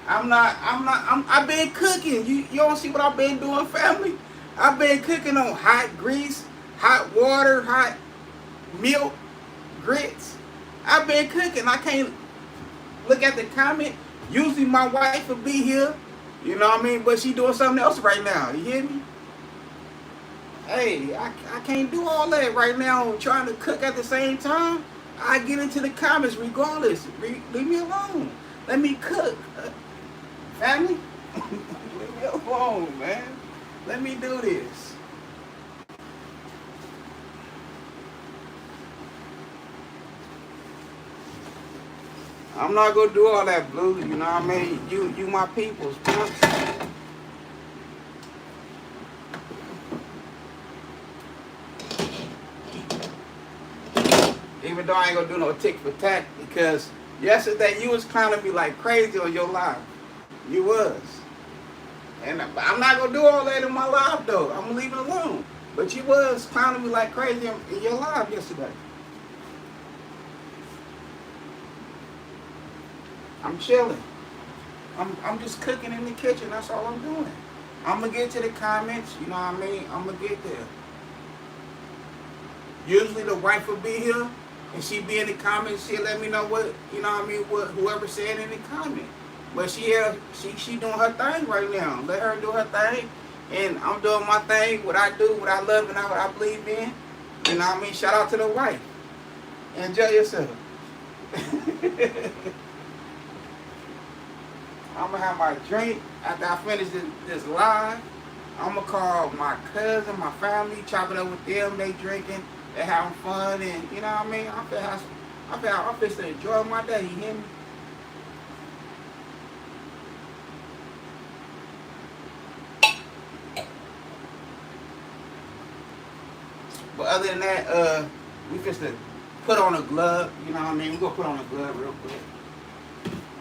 I've been cooking. You don't see what I've been doing, family? I've been cooking on hot grease, hot water, hot milk, grits. I've been cooking. I can't look at the comment. Usually my wife will be here. You know what I mean? But she doing something else right now. You hear me? Hey, I can't do all that right now trying to cook at the same time. I get into the comments regardless. Leave me alone. Let me cook. Family? Leave me alone, man. Let me do this. I'm not gonna do all that, Blue. You know what I mean? You my peoples, pimps. Even though I ain't gonna do no tick for tack, because yesterday you was clowning me like crazy on your live. You was. And I'm not gonna do all that in my live though. I'm gonna leave it alone. But you was clowning me like crazy in your live yesterday. I'm chilling. I'm just cooking in the kitchen. That's all I'm doing. I'm gonna get to the comments. You know what I mean? I'm gonna get there. Usually the wife will be here and she be in the comments. She'll let me know what, you know what I mean, what whoever said in the comment. But she doing her thing right now. Let her do her thing, and I'm doing my thing. What I do, what I love, and what I believe in. You know what I mean? Shout out to the wife. Enjoy yourself. I'm gonna have my drink after I finish this live. I'm gonna call my cousin, my family, chopping up with them. They drinking, they having fun, and you know what I mean. I'm fixing to enjoy my day. You hear me? But other than that, we fixing to put on a glove. You know what I mean? We gonna put on a glove real quick.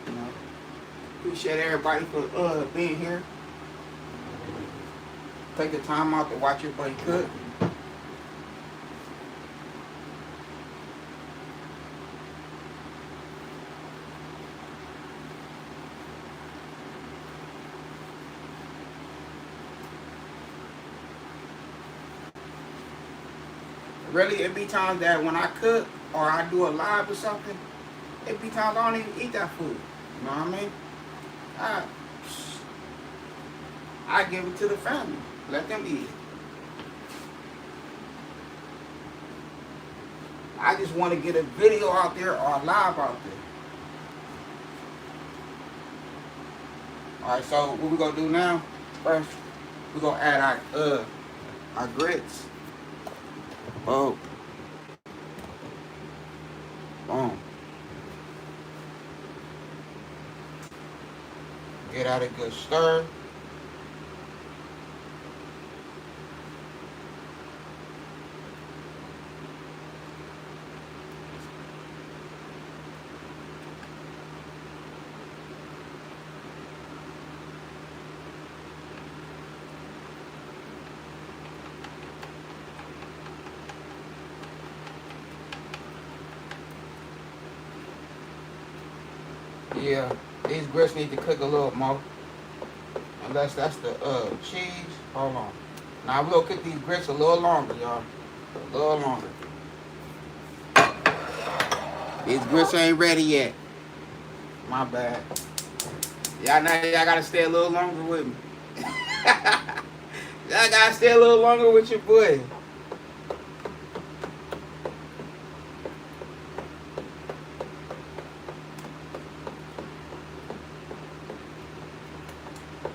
You know. Appreciate everybody for being here. Take the time out to watch everybody cook. Really, it be times that when I cook or I do a live or something, it be times I don't even eat that food. You know what I mean? I give it to the family. Let them eat it. I just want to get a video out there or a live out there. Alright, so what we're gonna do now, first we're gonna add our grits. Oh. Boom. Get out a good stir. Yeah, these grits need to cook a little more. Unless that's the cheese. Hold on. Now we'll cook these grits a little longer, y'all. A little longer. These grits ain't ready yet. My bad. Y'all gotta stay a little longer with me. Y'all gotta stay a little longer with your boy.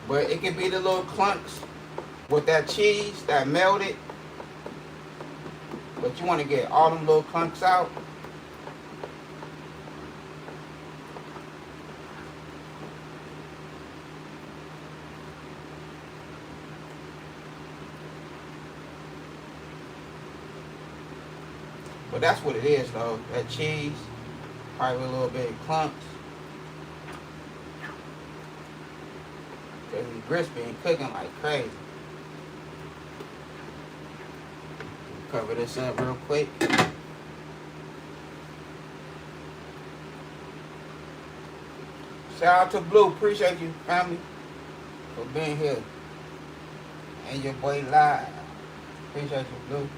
But it can be the little clumps with that cheese that melted. But you want to get all them little clumps out. But that's what it is though. That cheese, probably a little bit of clumps. Cause these grits been cooking like crazy. Cover this up real quick. Shout out to Blue, appreciate you, family, for being here. And your boy Live. Appreciate you, Blue.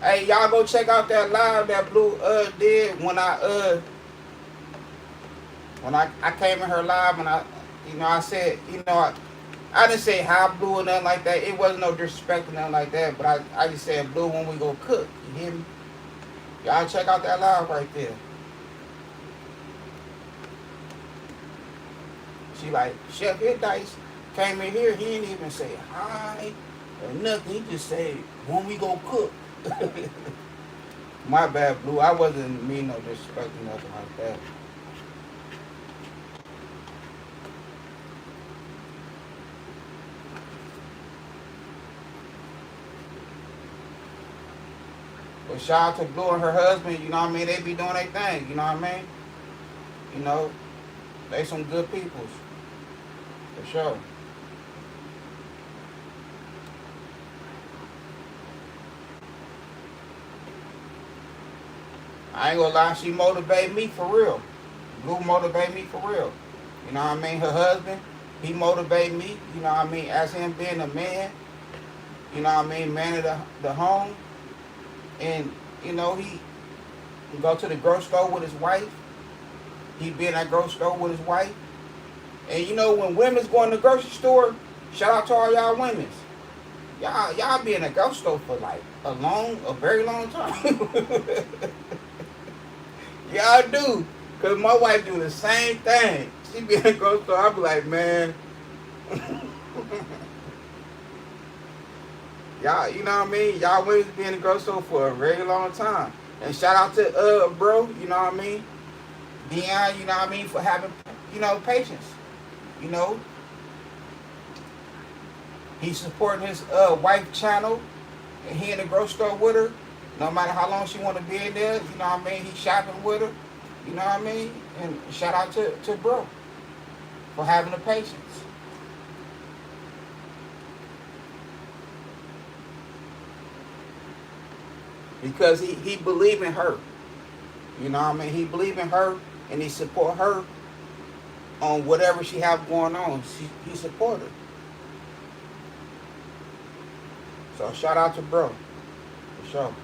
Hey, y'all go check out that live that Blue did when I came in her live and I said, I didn't say hi Blue or nothing like that. It wasn't no disrespect or nothing like that, but I just said Blue when we go cook. You hear me? Y'all check out that live right there. She like, Chef Hit Dice came in here, he didn't even say hi or nothing. He just said, when we go cook. My bad, Blue. I wasn't mean no disrespect or nothing like that. But shout out to Blue and her husband, you know what I mean? They be doing their thing, you know what I mean? You know, they some good peoples. For sure. I ain't gonna lie, she motivated me for real. Blue motivated me for real. You know what I mean? Her husband, he motivated me, you know what I mean, as him being a man, you know what I mean, man of the home. And, he go to the grocery store with his wife. He be in that grocery store with his wife. And when women's going to the grocery store, shout out to all y'all women's. Y'all be in a grocery store for like a very long time. Y'all do. Cause my wife do the same thing. She be in the grocery store, I be like, man. Y'all, you know what I mean? Y'all women's be in the grocery store for a very long time. And shout out to bro, you know what I mean? Dion, you know what I mean, for having, patience. He's supporting his wife channel, and he in the grocery store with her. No matter how long she want to be in there, you know what I mean? He's shopping with her, you know what I mean? And shout out to bro for having the patience. Because he believe in her. You know what I mean? He believe in her and he support her on whatever she have going on. He support her. So shout out to bro. For sure.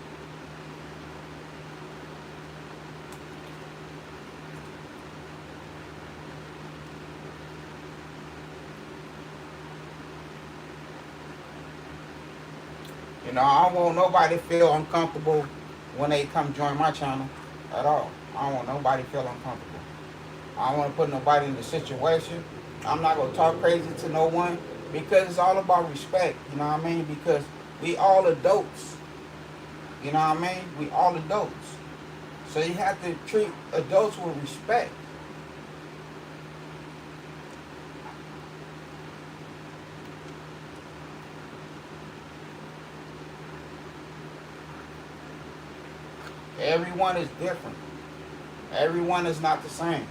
I don't want nobody to feel uncomfortable when they come join my channel at all. I don't want nobody to feel uncomfortable. I don't want to put nobody in the situation. I'm not going to talk crazy to no one because it's all about respect, you know what I mean? Because we all adults, you know what I mean? We all adults. So you have to treat adults with respect. Everyone is different. Everyone is not the same.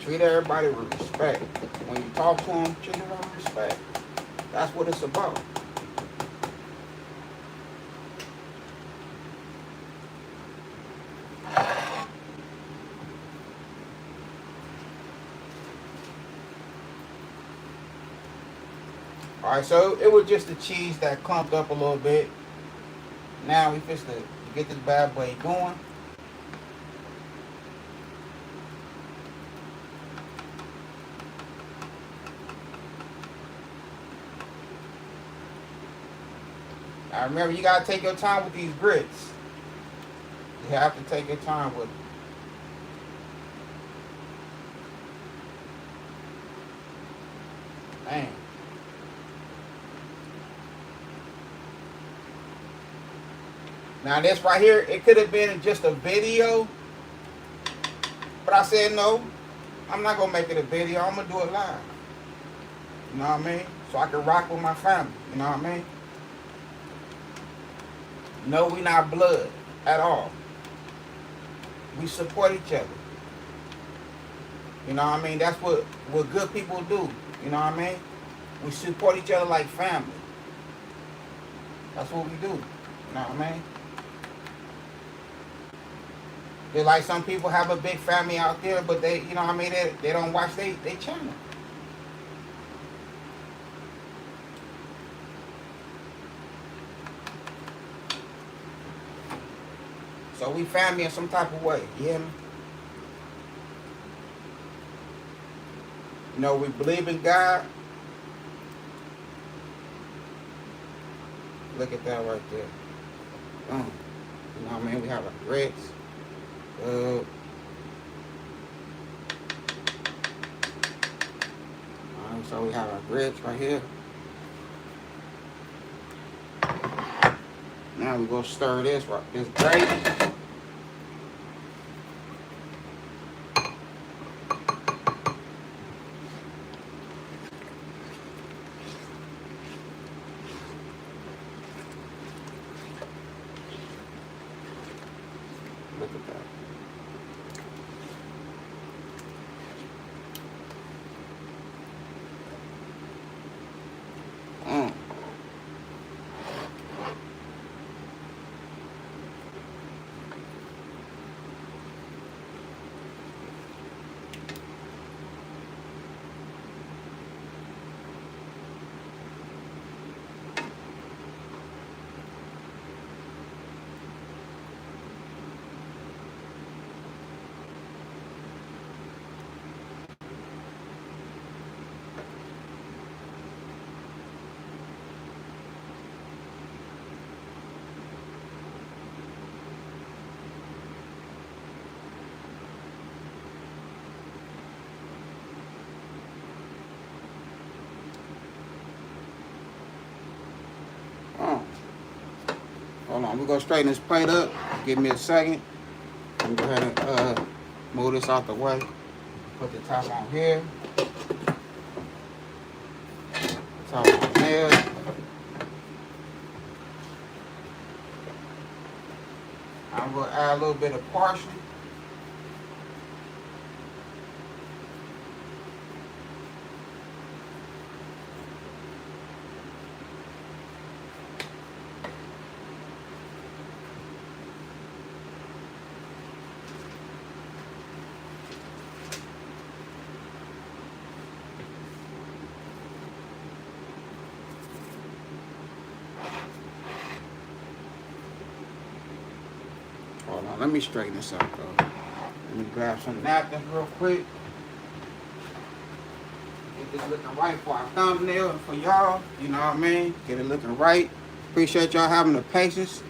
Treat everybody with respect. When you talk to them, treat them with respect. That's what it's about. Alright, so it was just the cheese that clumped up a little bit. Now we fix to get this bad boy going. Now remember, you gotta take your time with these grits. You have to take your time with them. Dang. Now this right here, it could have been just a video, but I said no, I'm not gonna make it a video. I'm gonna do it live. You know what I mean? So I can rock with my family. You know what I mean? No, we not blood at all. We support each other. You know what I mean? That's what good people do. You know what I mean? We support each other like family. That's what we do. You know what I mean? They're like some people have a big family out there, but they, you know what I mean, they don't watch their channel. So we family in some type of way. You hear me? You know, we believe in God. Look at that right there. You know what I mean? We have our grits. So we have our grits right here. Now we go stir this gravy. Look at that. Hold on, we're gonna straighten this plate up. Give me a second. Let me go ahead and move this out the way. Put the top on here. Top on there. I'm gonna add a little bit of parsley. Hold on, let me straighten this up though. Let me grab some napkins real quick. Get this looking right for our thumbnail and for y'all. You know what I mean? Get it looking right. Appreciate y'all having the patience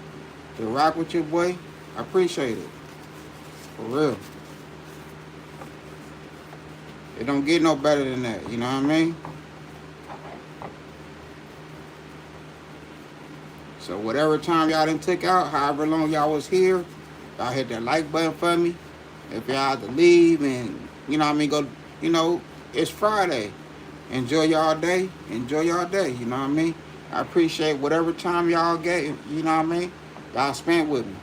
to rock with your boy. I appreciate it. For real. It don't get no better than that. You know what I mean? So whatever time y'all done took out, however long y'all was here, y'all hit that like button for me. If y'all had to leave and, you know what I mean, go, you know, it's Friday. Enjoy y'all day. Enjoy y'all day. You know what I mean? I appreciate whatever time y'all get, you know what I mean? Y'all spent with me.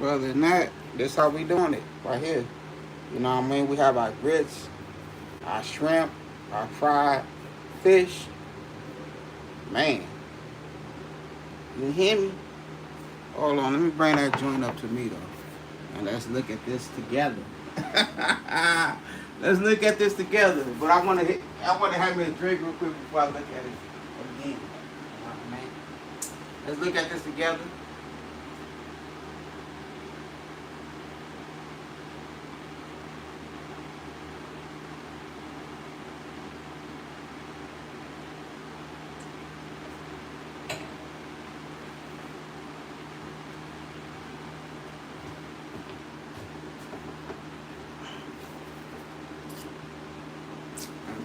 But other than that, this how we doing it right here. You know what I mean? We have our grits, our shrimp, our fried fish. Man, you hear me? Hold on, let me bring that joint up to me though, and let's look at this together. Let's look at this together. But I want to have me a drink real quick before I look at it again. You know what I mean? Let's look at this together.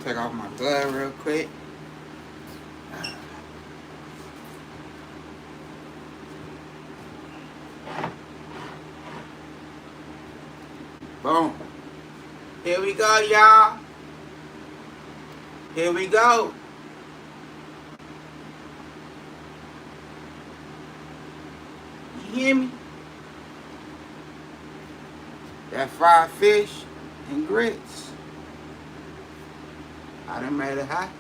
Take off my glove real quick. Boom. Here we go, y'all. Here we go. You hear me? That fried fish and grits. I done made it happen.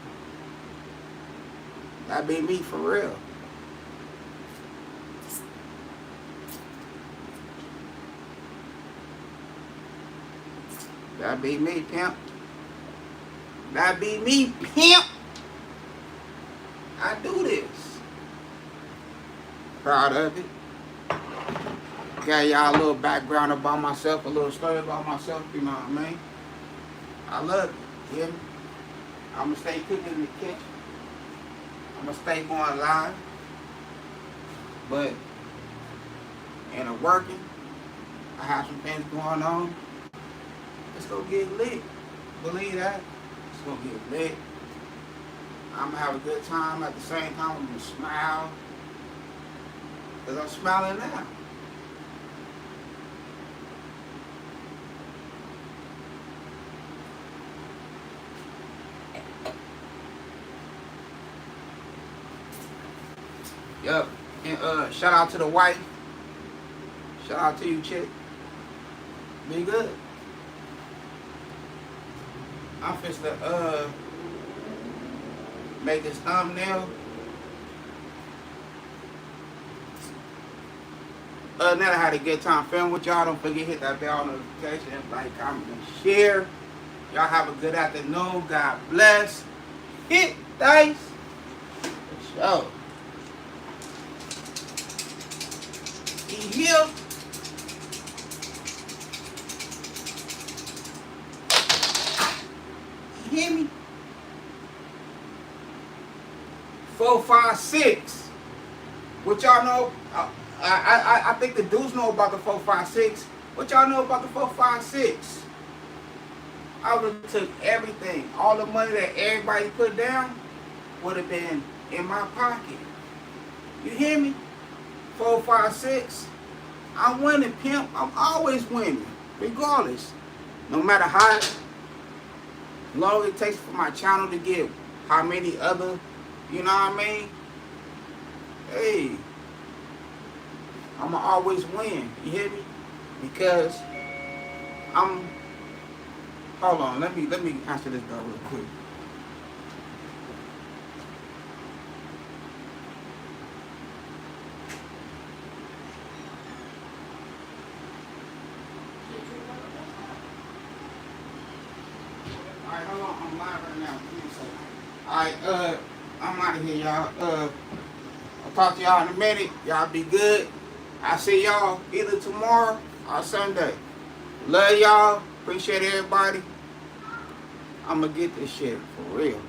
That be me for real. That be me, pimp. That be me, pimp. I do this. Proud of it. Got y'all a little background about myself, a little story about myself, you know what I mean? I love it, you hear me? I'ma stay cooking in the kitchen. I'ma stay going live. But in a working, I have some things going on. It's gonna get lit. Believe that. It's gonna get lit. I'm gonna have a good time at the same time. I'm gonna smile. Because I'm smiling now. Yup. And shout out to the wife. Shout out to you, chick. Be good. I'm fixing to make this thumbnail. Other than that, I had a good time filming with y'all. Don't forget to hit that bell notification, like, comment, and share. Y'all have a good afternoon. God bless. Hit dice. For sure. He here. You hear me? 4, 5, 6. What y'all know? I think the dudes know about the 4, 5, 6. What y'all know about the 4, 5, 6? I would have took everything. All the money that everybody put down would have been in my pocket. You hear me? 4, 5, 6. I'm winning, pimp. I'm always winning. Regardless. No matter how long it takes for my channel to get how many other, you know what I mean? Hey. I'ma always win. You hear me? Because hold on, let me answer this girl real quick. Alright, hold on, I'm live right now. Give me a second. Alright, I'm out of here, y'all. I'll talk to y'all in a minute. Y'all be good. I'll see y'all either tomorrow or Sunday. Love y'all. Appreciate everybody. I'm gonna get this shit for real.